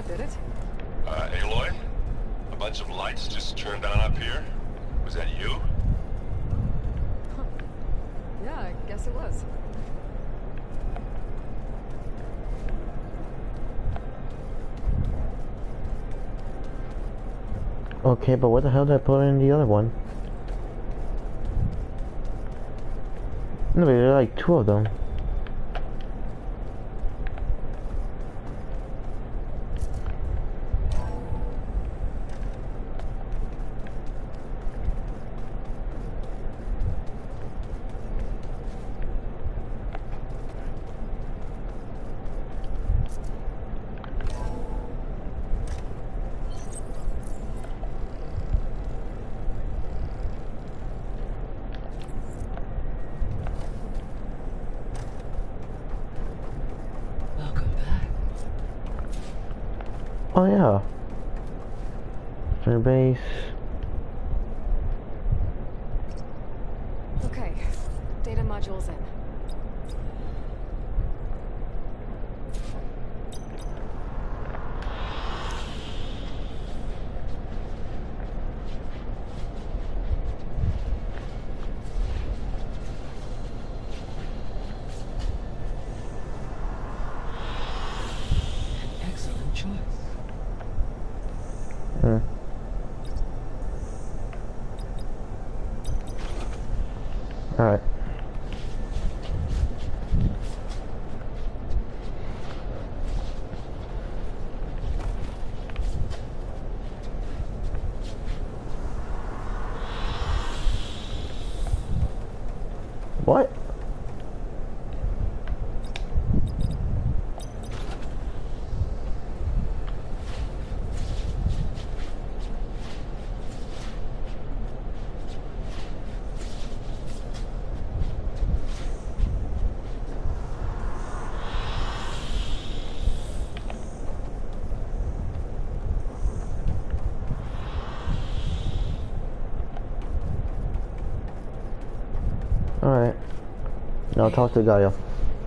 Did it? Aloy? A bunch of lights just turned on up here? Was that you? Huh. Yeah, I guess it was. Okay, but what the hell did I put in the other one? No, there are like two of them. Oh yeah. Center base. Okay. Data modules in. Alright. What? Alright. Now talk to Gaia.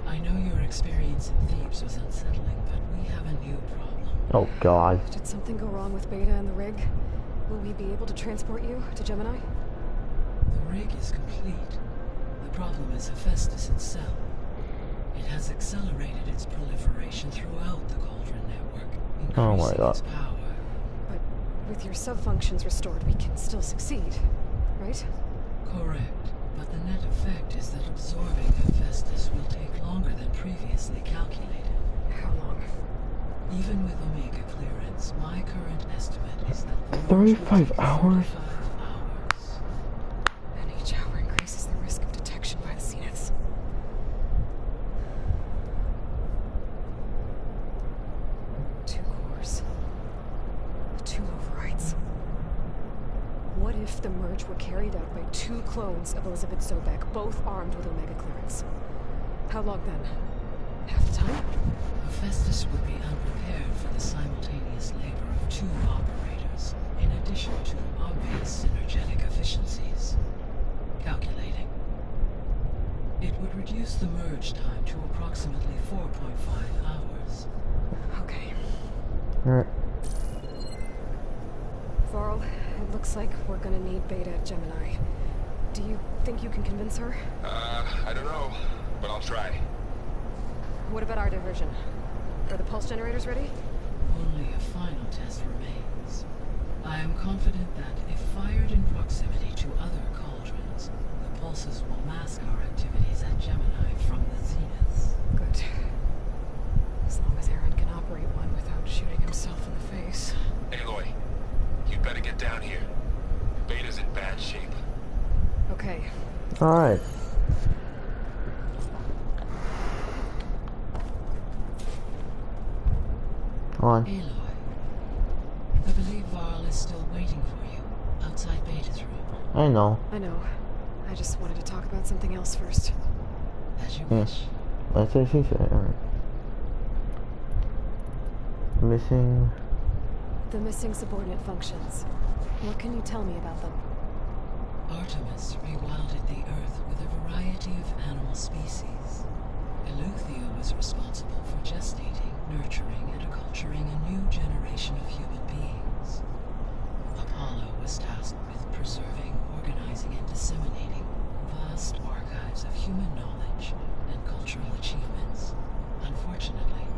I know your experience in Thebes was unsettling, but we have a new problem. Oh god. Did something go wrong with Beta and the rig? Will we be able to transport you to Gemini? The rig is complete. The problem is Hephaestus itself. It has accelerated its proliferation throughout the Cauldron network, increasing its power. But with your sub-functions restored, we can still succeed, right? Correct. But the net effect is that absorbing Hephaestus will take longer than previously calculated. How long? Even with Omega clearance, my current estimate is that the 35 hours? 35 hours. And each hour increases the risk of detection by the Zeniths. Two cores. Two overrides. What if the merge were carried out by two clones of Elizabeth Sobek, both armed with Omega clearance? How long then? Half the time? Hephaestus would be unprepared for the simultaneous labor of two operators, in addition to obvious synergetic efficiencies. Calculating. It would reduce the merge time to approximately 4.5 hours. Okay. Alright. Varl, it looks Looks like we're gonna need Beta at Gemini. Do you think you can convince her? I don't know, but I'll try. What about our diversion? Are the pulse generators ready? Only a final test remains. I am confident that if fired in proximity to other cauldrons, the pulses will mask our activities at Gemini from the zeniths. Good. As long as Aaron can operate one without shooting himself in the face. Aloy, you'd better get down here. Beta's in bad shape. Okay. Alright. On. Aloy, I believe Varl is still waiting for you, outside Beta's room. I know. I know. I just wanted to talk about something else first. As you wish. Let's say she said. Alright. Missing. The missing subordinate functions. What can you tell me about them? Artemis rewilded the Earth with a variety of animal species. Eleuthia was responsible for gestating, nurturing, and acculturating a new generation of human beings. Apollo was tasked with preserving, organizing, and disseminating vast archives of human knowledge and cultural achievements. Unfortunately,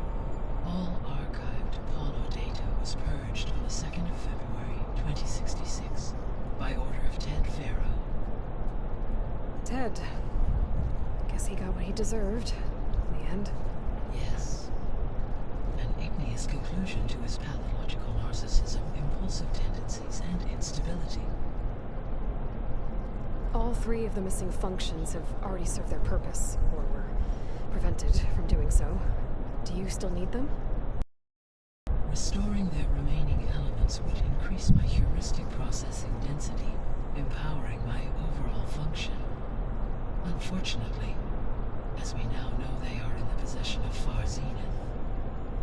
all archived Apollo data was purged on the 2nd of February, 2066, by order of Ted Farrow. Ted. Guess he got what he deserved, in the end. Yes. An igneous conclusion to his pathological narcissism, impulsive tendencies, and instability. All three of the missing functions have already served their purpose, or were prevented from doing so. Do you still need them? Restoring their remaining elements would increase my heuristic processing density, empowering my overall function. Unfortunately, as we now know they are in the possession of Far Zenith,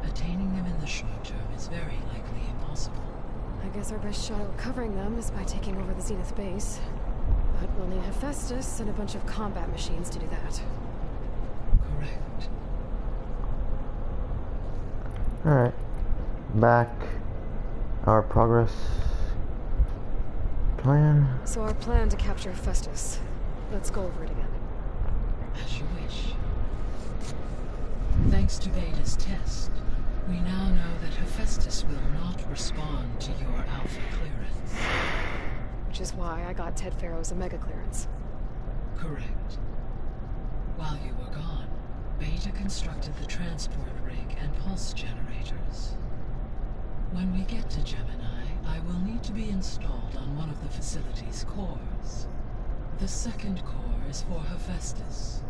attaining them in the short term is very likely impossible. I guess our best shot at recovering them is by taking over the Zenith base. But we'll need Hephaestus and a bunch of combat machines to do that. Correct. Alright. Back. Our progress plan. So our plan to capture Hephaestus. Let's go over it again. As you wish. Thanks to Beta's test, we now know that Hephaestus will not respond to your alpha clearance. Which is why I got Ted Farrow's Omega clearance. Correct. While you were gone, Beta constructed the transport rig and pulse generators. When we get to Gemini, I will need to be installed on one of the facility's cores. The second core is for Hephaestus.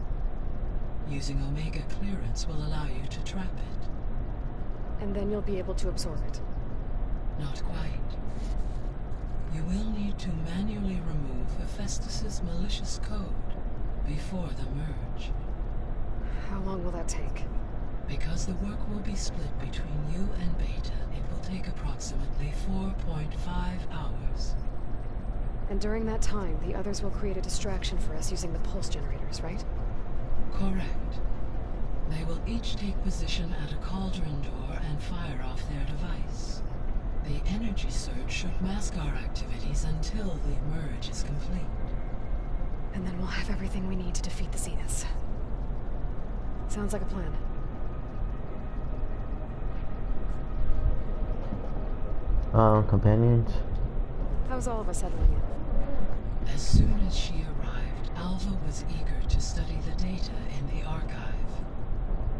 Using Omega clearance will allow you to trap it. And then you'll be able to absorb it. Not quite. You will need to manually remove Hephaestus's malicious code before the merge. How long will that take? Because the work will be split between you and Beta, it will take approximately 4.5 hours. And during that time, the others will create a distraction for us using the pulse generators, right? Correct. They will each take position at a cauldron door and fire off their device. The energy surge should mask our activities until the merge is complete. And then we'll have everything we need to defeat the Zeniths. Sounds like a plan. Companions. How's all of us settling in? As soon as she arrived, Alva was eager to study the data in the archive.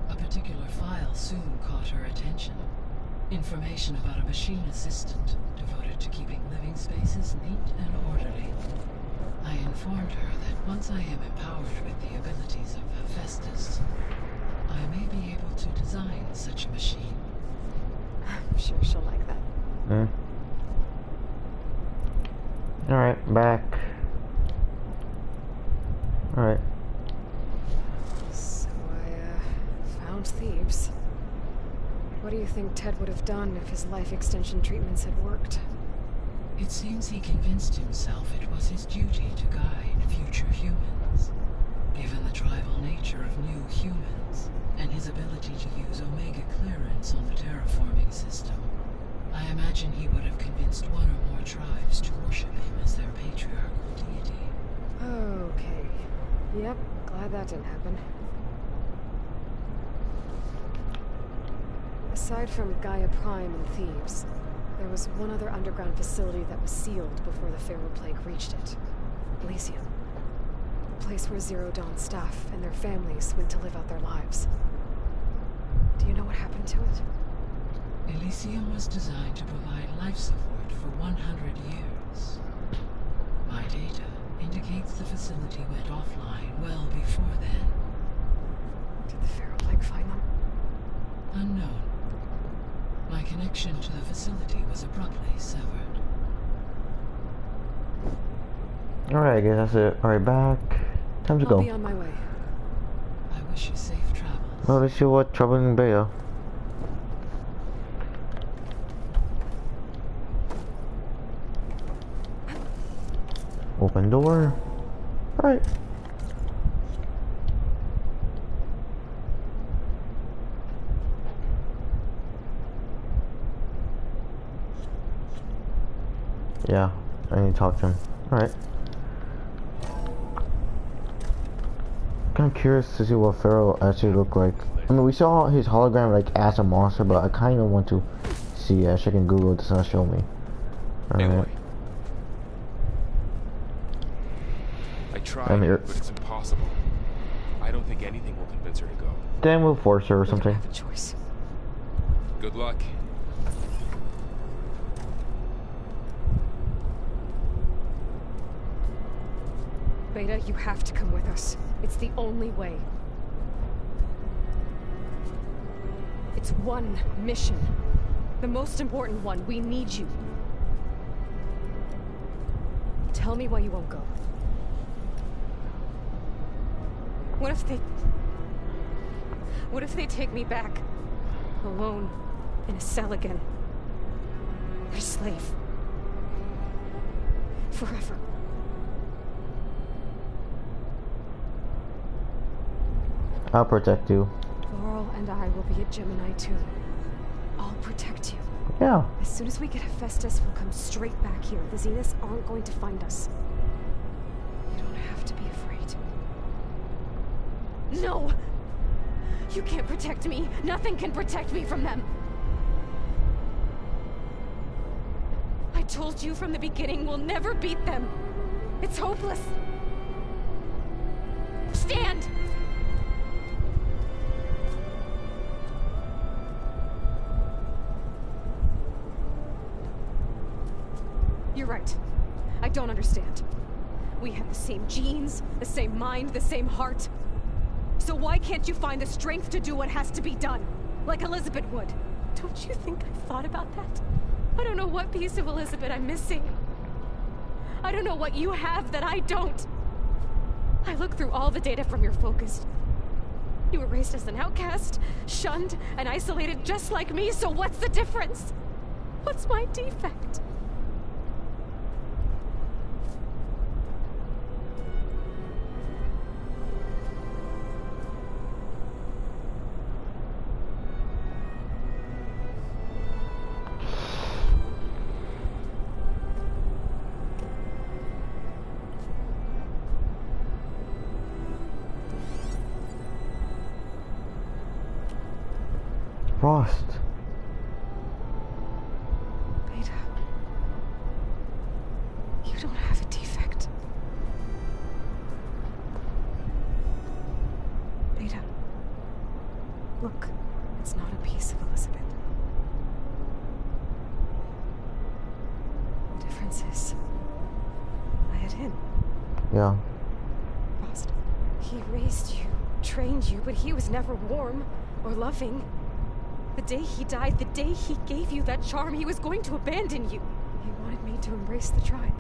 A particular file soon caught her attention. Information about a machine assistant devoted to keeping living spaces neat and orderly. I informed her that once I am empowered with the abilities of Hephaestus, I may be able to design such a machine. I'm sure she'll like that. Alright, back. Alright. So I, found Thebes. What do you think Ted would have done if his life extension treatments had worked? It seems he convinced himself it was his duty to guide future humans. Given the tribal nature of new humans, and his ability to use Omega clearance on the terraforming system, I imagine he would have convinced one or more tribes to worship Yep, glad that didn't happen. Aside from Gaia Prime and Thebes, there was one other underground facility that was sealed before the Pharaoh Plague reached it. Elysium. The place where Zero Dawn staff and their families went to live out their lives. Do you know what happened to it? Elysium was designed to provide life support for 100 years. My data indicates the facility went offline well before then. Did the Pharaoh Plague find them? Unknown. My connection to the facility was abruptly severed. Alright, I guess that's it. Alright, back. Time to I'll go. be on my way. I wish you safe travels. Well, let's see what troubling beta. Open door. Alright. Yeah, I need to talk to him. Alright. Kind of curious to see what Pharaoh actually looked like. I mean, we saw his hologram like as a monster, but I kind of want to see. Actually, I can Google it. Does not show me. Alright. I tried, I'm here. but it's impossible. I don't think anything will convince her to go. Then we'll force her or something. We don't have a choice. Good luck. Beta, you have to come with us. It's the only way. It's one mission. The most important one. We need you. Tell me why you won't go. What if they take me back? Alone. In a cell again. Their slave. Forever. I'll protect you. Laurel and I will be at Gemini too. I'll protect you. Yeah. As soon as we get Hephaestus, we'll come straight back here. The Zeniths aren't going to find us. You don't have to be afraid. No! You can't protect me. Nothing can protect me from them. I told you from the beginning we'll never beat them. It's hopeless. Stand! You're right. I don't understand. We have the same genes, the same mind, the same heart. So why can't you find the strength to do what has to be done? Like Elizabeth would. Don't you think I've thought about that? I don't know what piece of Elizabeth I'm missing. I don't know what you have that I don't. I look through all the data from your focus. You were raised as an outcast, shunned, and isolated just like me, so what's the difference? What's my defect? Frost. Beta. You don't have a defect. Beta. Look, it's not a piece of Elizabeth. The difference is, I had him. Yeah. Frost. He raised you, trained you, but he was never warm or loving. The day he died, the day he gave you that charm, he was going to abandon you. He wanted me to embrace the tribe.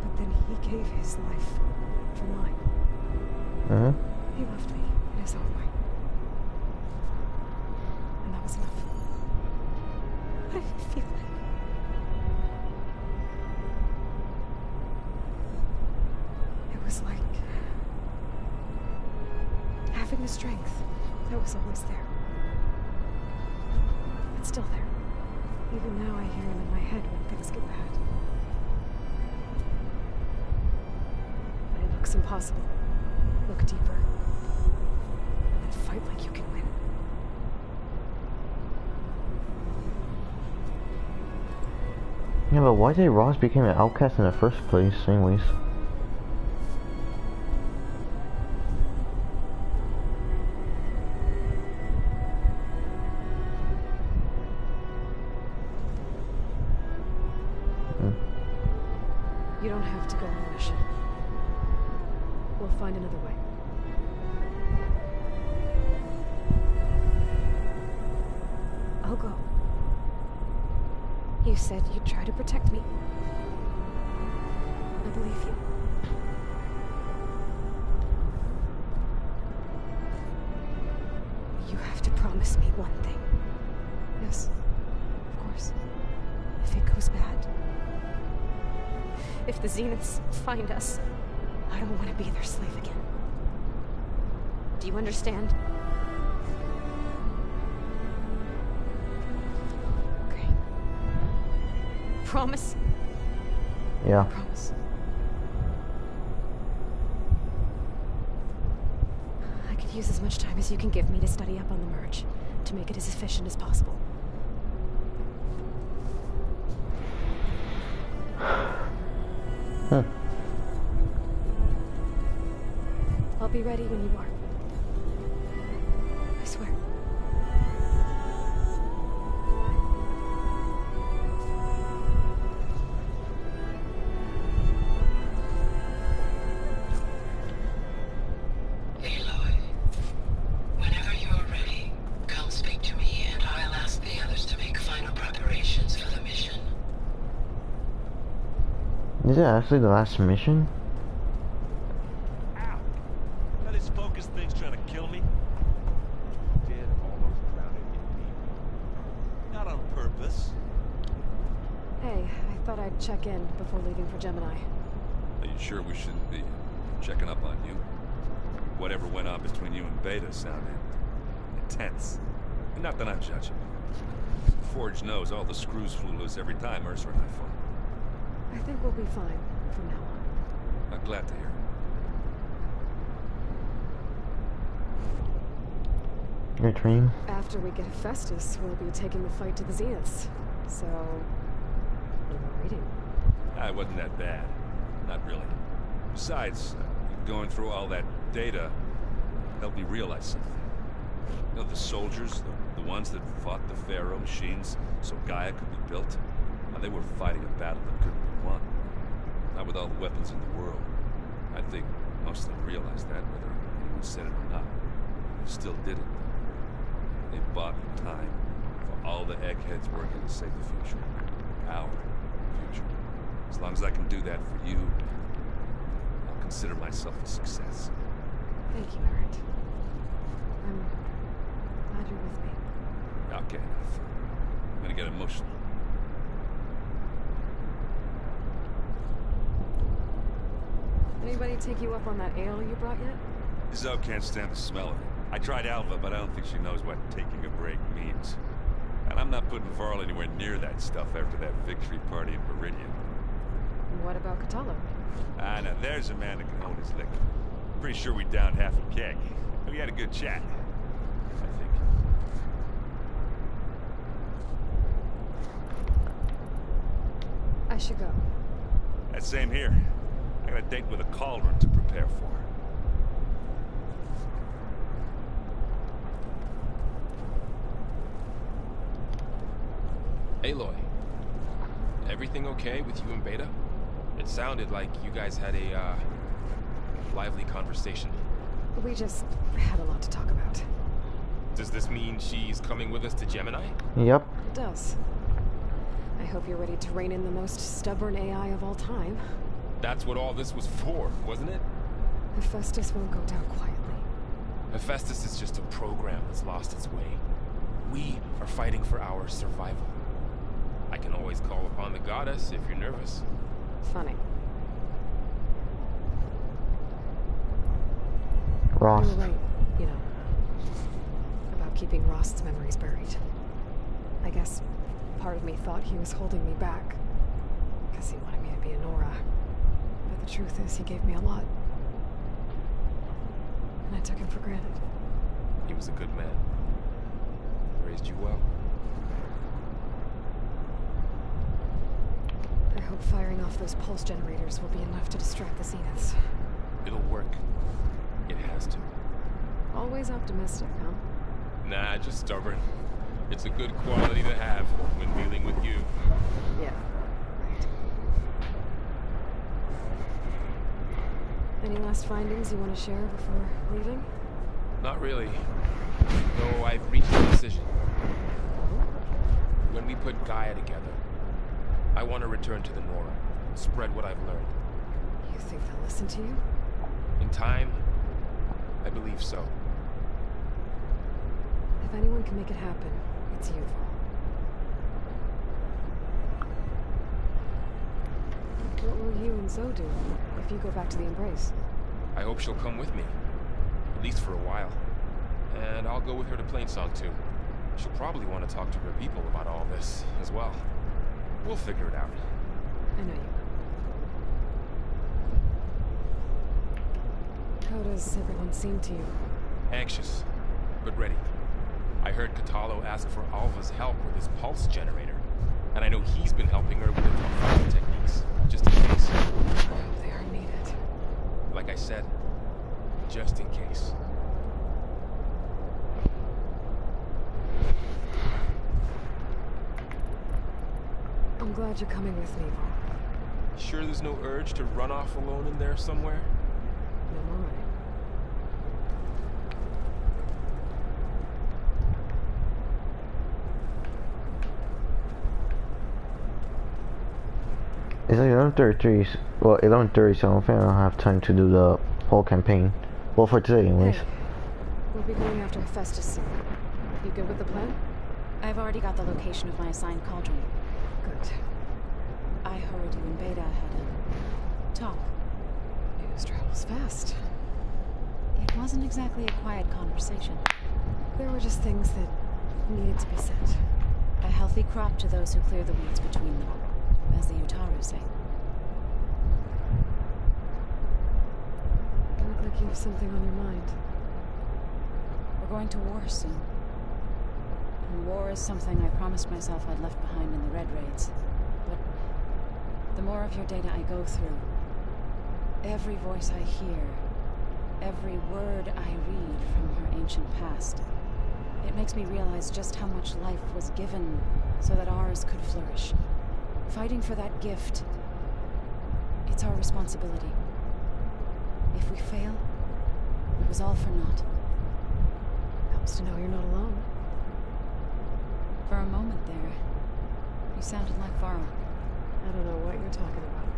But then he gave his life for mine. He loved me in his own way. And that was enough. What did it feel like? It was like having the strength that was always there. It's still there. Even now I hear him in my head when things get bad. But in looks impossible. Look deeper. And fight like you can win. Yeah, but why did Ross become an outcast in the first place, anyways? You don't have to go on a mission. We'll find another way. I'll go. You said you'd try to protect me. I believe you. You have to promise me one thing. Yes, of course. If it goes bad, if the Zeniths find us, I don't want to be their slave again. Do you understand? Okay. Promise? Yeah. Promise. I could use as much time as you can give me to study up on the merge, to make it as efficient as possible. I'll be ready when you are. I swear. Aloy, whenever you are ready, come speak to me and I'll ask the others to make final preparations for the mission. Is it actually the last mission? Ow! Now this focus thing's trying to kill me. Did almost drown it in deep. Not on purpose. Hey, I thought I'd check in before leaving for Gemini. Are you sure we shouldn't be checking up on you? Whatever went on between you and Beta sounded intense. Not that I'm judging. Forge knows all the screws flew loose every time Mercer and I fought. I think we'll be fine from now on. I'm glad to hear it. Your dream? After we get Hephaestus, we'll be taking the fight to the Zeniths. So, what about reading? It wasn't that bad. Not really. Besides, going through all that data helped me realize something. You know, the soldiers, the ones that fought the Pharaoh machines so Gaia could be built, they were fighting a battle that couldn't be won. Not with all the weapons in the world. I think most of them realized that, whether anyone said it or not. They still did it. They bought time for all the eggheads working to save the future. Our future. As long as I can do that for you, I'll consider myself a success. Thank you, Merritt. I'm glad you're with me. Okay, enough. I'm gonna get emotional. Anybody take you up on that ale you brought yet? Zoe can't stand the smell of it. I tried Alva, but I don't think she knows what taking a break means. And I'm not putting Varl anywhere near that stuff after that victory party in Meridian. And what about Catala? Ah, now there's a man that can hold his liquor. Pretty sure we downed half a keg. We had a good chat, I think. I should go. That same here. I got a date with a cauldron to prepare for. Aloy, everything okay with you and Beta? It sounded like you guys had a, lively conversation. We just had a lot to talk about. Does this mean she's coming with us to Gemini? Yep. It does. I hope you're ready to rein in the most stubborn AI of all time. That's what all this was for, wasn't it? Hephaestus won't go down quietly. Hephaestus is just a program that's lost its way. We are fighting for our survival. I can always call upon the goddess if you're nervous. Funny. Ross. You were right, you know, about keeping Rost's memories buried. I guess part of me thought he was holding me back, because he wanted me to be a Nora. But the truth is, he gave me a lot. and I took him for granted. He was a good man. Raised you well. I hope firing off those pulse generators will be enough to distract the Zeniths. It'll work. It has to. Always optimistic, huh? Nah, just stubborn. It's a good quality to have when dealing with you. Yeah, right. Any last findings you want to share before leaving? Not really. Though I've reached a decision. When we put Gaia together, I want to return to the Nora, spread what I've learned. You think they'll listen to you? In time, I believe so. If anyone can make it happen, it's you, Varl. What will you and Zoe do if you go back to the Embrace? I hope she'll come with me. At least for a while. And I'll go with her to Plainsong too. She'll probably want to talk to her people about all this as well. We'll figure it out. I know you will. How does everyone seem to you? Anxious, but ready. I heard Katalo ask for Alva's help with his pulse generator. And I know he's been helping her with the fighting techniques, just in case. I hope they are needed. Like I said, just in case. I'm glad you're coming with me, Varl. Sure there's no urge to run off alone in there somewhere? No more running. It's like 11:33. Well, 11:30, so I don't think I'll have time to do the whole campaign. Well, for today, anyways. Hey, we'll be going after Hephaestus soon. You good with the plan? I've already got the location of my assigned cauldron. Good. I heard you and Beta had a talk. News travels fast. It wasn't exactly a quiet conversation. There were just things that needed to be said. A healthy crop to those who clear the weeds between them, as the Utaru say. You look like you have something on your mind. We're going to war soon. And war is something I promised myself I'd left behind in the Red Raids. But the more of your data I go through, every voice I hear, every word I read from her ancient past, it makes me realize just how much life was given so that ours could flourish. Fighting for that gift, it's our responsibility. If we fail, it was all for naught. Helps to know you're not alone. For a moment there, you sounded like Varl. I don't know what you're talking about.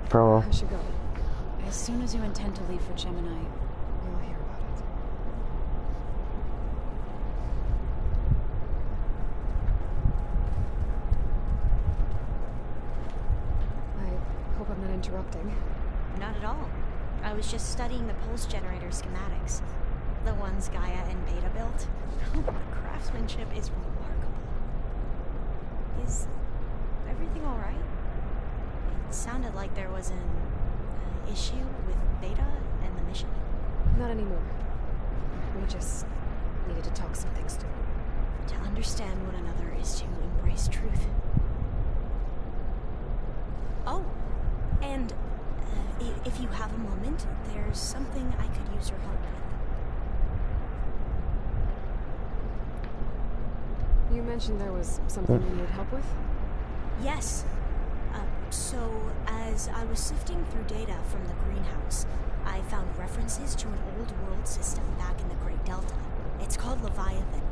Farewell. I should go. As soon as you intend to leave for Gemini, You'll hear about it. I hope I'm not interrupting. Not at all. I was just studying the pulse generator schematics. The ones Gaia and Beta built. The craftsmanship is remarkable. Is everything alright? It sounded like there was an issue with Beta and the mission. Not anymore. We just needed to talk some things through. To understand one another is to embrace truth. Oh, and if you have a moment, there's something I could use your help with. You mentioned there was something you needed help with? Yes. So, as I was sifting through data from the greenhouse, I found references to an old world system back in the Great Delta. It's called Leviathan.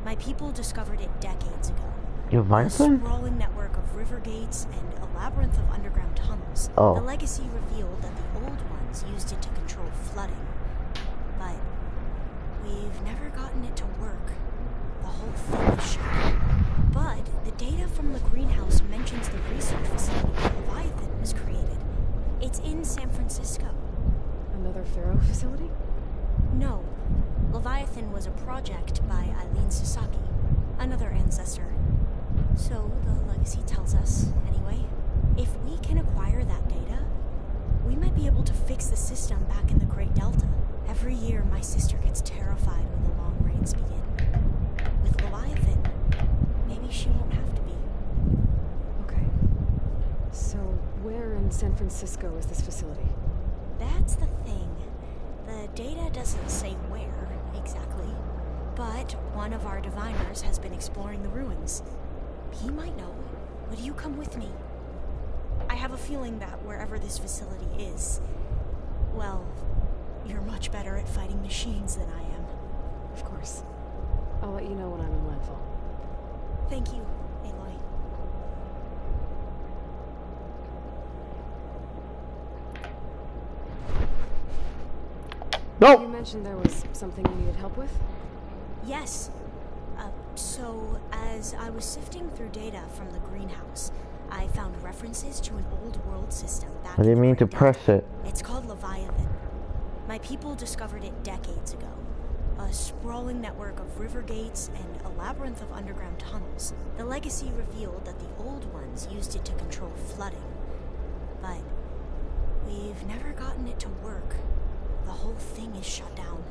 My people discovered it decades ago. Leviathan? A sprawling network of river gates and a labyrinth of underground tunnels. Oh. The legacy revealed that the old ones used it to control flooding. But we've never gotten it to work. The whole thing is shot. But the data from the greenhouse mentions the research facility where Leviathan was created. It's in San Francisco. Another Pharaoh facility? No. Leviathan was a project by Eileen Sasaki, another ancestor. So the legacy tells us, anyway. If we can acquire that be able to fix the system back in the Great Delta. Every year, my sister gets terrified when the long rains begin. With Leviathan, maybe she won't have to be. Okay. So, where in San Francisco is this facility? That's the thing. The data doesn't say where, exactly. But one of our diviners has been exploring the ruins. He might know. Would you come with me? I have a feeling that wherever this facility is, well, you're much better at fighting machines than I am. Of course. I'll let you know when I'm in landfall. Thank you, Aloy. No! You mentioned there was something you needed help with? Yes. So, as I was sifting through data from the greenhouse, I found references to an old world system back I didn't in the mean to Great press Delta. it. It's called Leviathan. My people discovered it decades ago. A sprawling network of river gates and a labyrinth of underground tunnels. The legacy revealed that the old ones used it to control flooding. But we've never gotten it to work. The whole thing is shut down.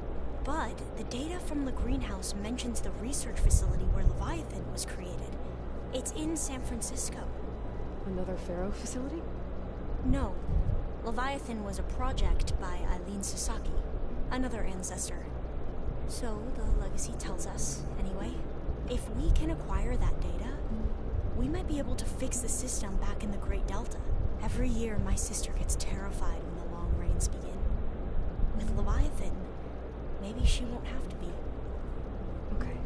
But the data from the greenhouse mentions the research facility where Leviathan was created. It's in San Francisco. Another Pharaoh facility? No. Leviathan was a project by Eileen Sasaki, another ancestor. So the legacy tells us, anyway. If we can acquire that data, we might be able to fix the system back in the Great Delta. Every year, my sister gets terrified when the long rains begin. With Leviathan, maybe she won't have to be. Okay.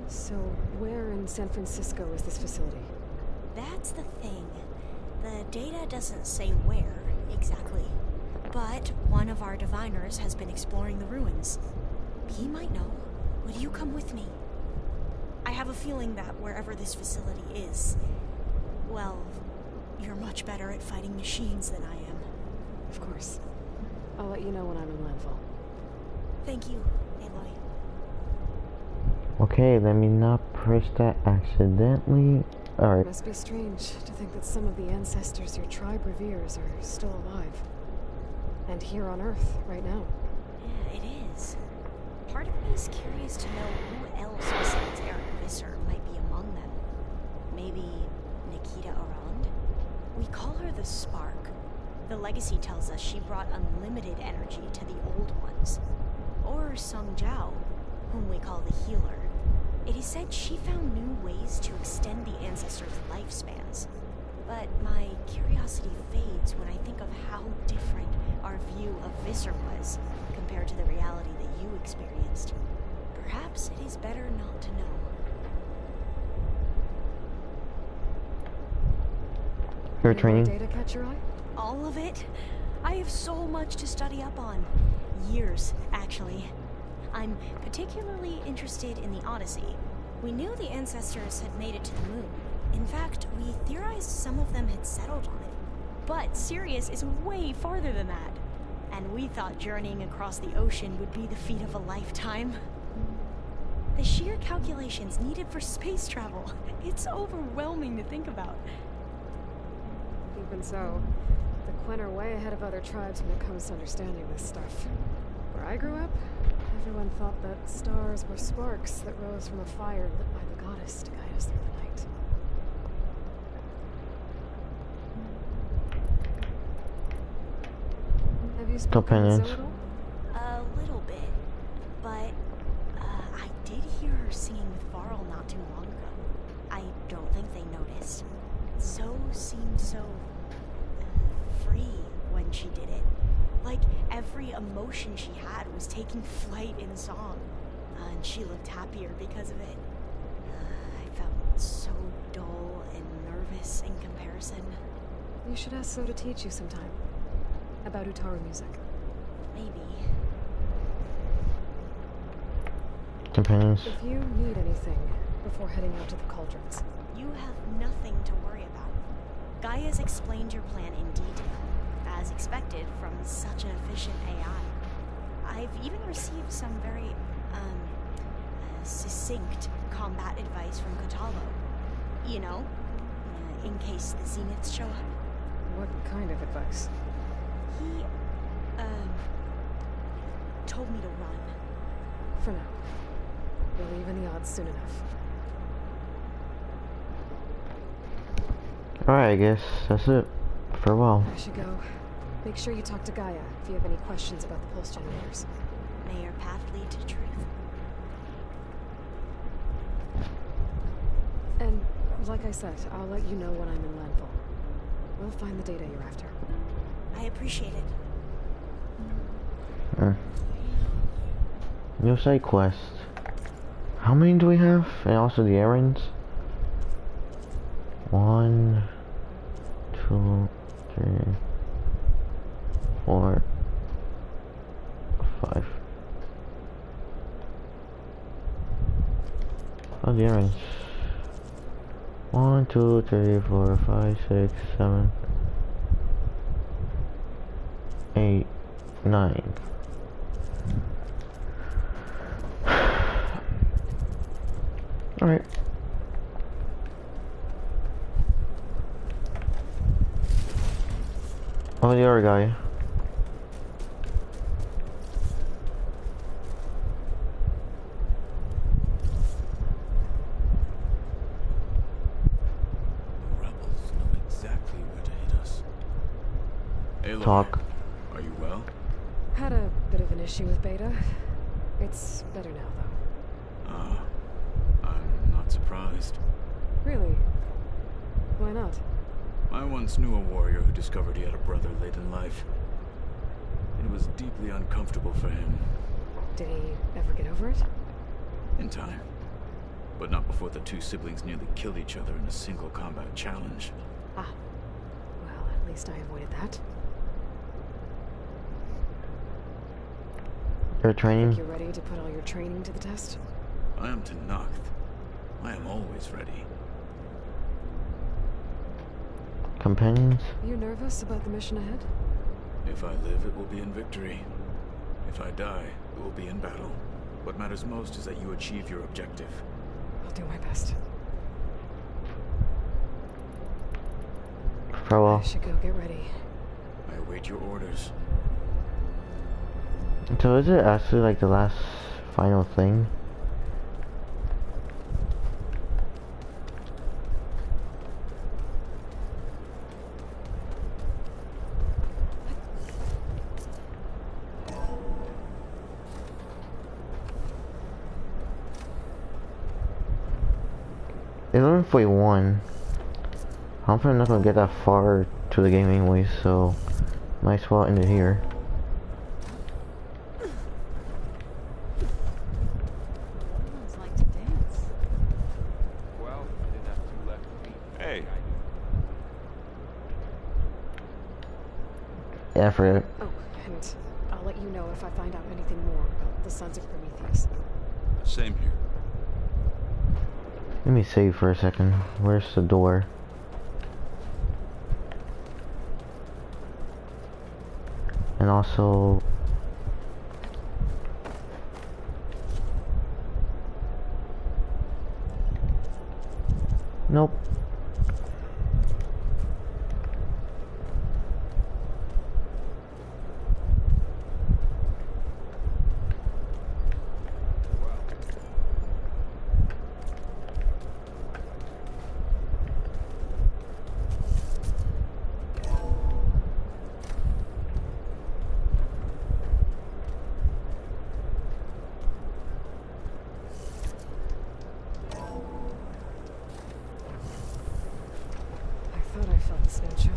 So, where in San Francisco is this facility? That's the thing. The data doesn't say where, exactly. But one of our diviners has been exploring the ruins. He might know. Would you come with me? I have a feeling that wherever this facility is, well, you're much better at fighting machines than I am. Of course. I'll let you know when I'm in landfall. Thank you, Aloy. Okay, let me not press that accidentally. Alright. Must be strange to think that some of the ancestors your tribe reveres are still alive. And here on Earth, right now. Yeah, it is. Part of me is curious to know who else besides Eric Visser might be among them. Maybe Nikita Arand? We call her the Spark. The legacy tells us she brought unlimited energy to the old ones. Or Sung Jiao, whom we call the Healer. It is said she found new ways to extend the ancestors' lifespans. But my curiosity fades when I think of how different our view of Visser was compared to the reality that you experienced. Perhaps it is better not to know. Your training? Data catch your eye? All of it? I have so much to study up on. Years, actually. I'm particularly interested in the Odyssey. We knew the ancestors had made it to the moon. In fact, we theorized some of them had settled on it. But Sirius is way farther than that. And we thought journeying across the ocean would be the feat of a lifetime. The sheer calculations needed for space travel, it's overwhelming to think about. Even so, the Quen are way ahead of other tribes when it comes to understanding this stuff. Where I grew up, everyone thought that stars were sparks that rose from a fire lit by the goddess to guide us through the night. Have you spoken with Zoe at all? A little bit, but I did hear her singing with Varl not too long ago. I don't think they noticed. Zoe seemed so free when she did it. Like every emotion she had was taking flight in song. And she looked happier because of it. I felt so dull and nervous in comparison. You should ask Zoe to teach you sometime. About Utaru music. Maybe. Companions. If you need anything before heading out to the cauldrons. You have nothing to worry about. Gaia's explained your plan in detail, as expected from such an efficient AI. I've even received some very, succinct combat advice from Kotallo. You know, in case the Zeniths show up. What kind of advice? He, told me to run. For now. We'll even the odds soon enough. Alright, I guess that's it. Farewell. I should go. Make sure you talk to Gaia if you have any questions about the pulse generators. May your path lead to truth. And, like I said, I'll let you know when I'm in landfall. We'll find the data you're after. I appreciate it. New side quest. How many do we have? And also the errands? 1, 2, 3, 4, 5. Oh, the errands. 1, 2, 3, 4, 5, 6, 7, 8, 9. Alright. Oh, the other guy. Rebels know exactly where to hit us. Aloy, Talk. are you well? Had a bit of an issue with Beta. It's better now, though. I'm not surprised. Really? Why not? I once knew a warrior who discovered he had a brother late in life. It was deeply uncomfortable for him. Did he ever get over it? In time. But not before the two siblings nearly killed each other in a single combat challenge. Ah. Well, at least I avoided that. Your training? Think you're ready to put all your training to the test? I am to Nacht. I am always ready. Companions? You nervous about the mission ahead? If I live, it will be in victory. If I die, it will be in battle. What matters most is that you achieve your objective. I'll do my best. Farewell. I should go get ready. I await your orders. So is it actually like the last final thing? $11.41. Hopefully I'm not gonna get that far to the game anyway, so might as well end it here. Someone's like to dance. Well, I didn't have two left feet. Hey. Yeah, I forget. Oh, and I'll let you know if I find out anything more about the Sons of Prometheus. Same here. Let me save for a second. Where's the door? And also... Nope. I thought I felt the snow chill.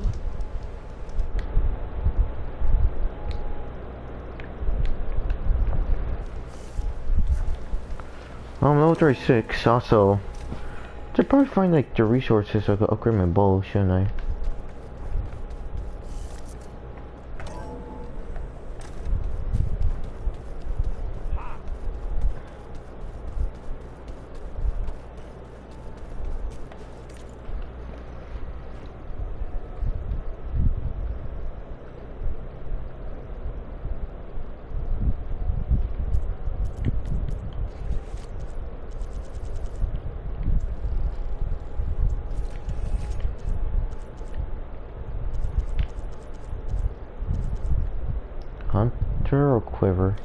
Level 36, also. Should probably find like the resources so I could upgrade my bow, shouldn't I? launcher or quiver?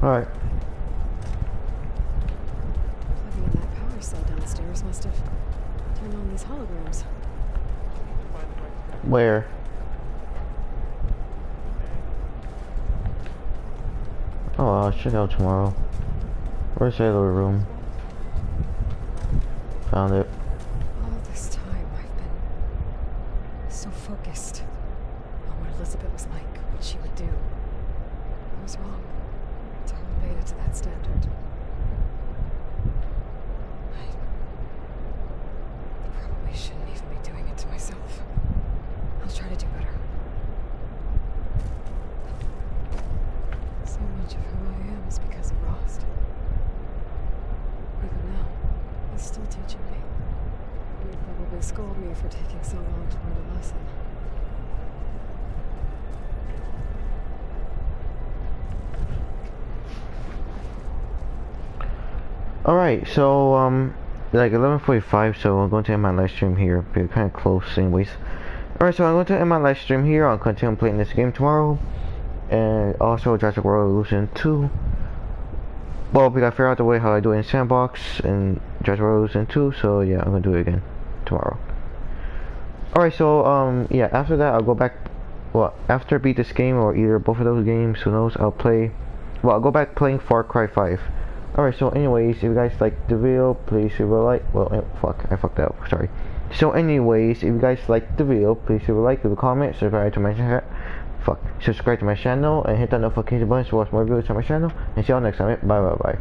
Alright. Plugging in that power cell downstairs must have turned on these holograms. Where? Oh, I'll check out tomorrow. Where's the other room? Found it. All this time I've been so focused on what Elizabeth was like, what she would do. I was wrong to hold Beta to that standard. I probably shouldn't even be doing it to myself. I'll try to do better. So much of who I am is because of Rost. Even now, he's still teaching me. He'd probably scold me for taking so long to learn a lesson. Alright, so, like 11:45, so I'm going to end my live stream here. We're kind of close anyways. Alright, so I'm going to end my live stream here. I'll continue playing this game tomorrow. And also Jurassic World Evolution 2. Well, we got to figure out the way how I do it in Sandbox and Jurassic World Evolution 2. So yeah, I'm going to do it again tomorrow. Alright, so, yeah, after that I'll go back. Well, after I beat this game or either both of those games, who knows, I'll play. Well, I'll go back playing Far Cry 5. Alright, so anyways, if you guys like the video, please leave a like. Well, fuck, I fucked up, sorry. So anyways, if you guys like the video, please leave a like, leave a comment, subscribe to my channel. Subscribe to my channel, and hit that notification button to watch more videos on my channel. And see y'all next time. Bye bye bye.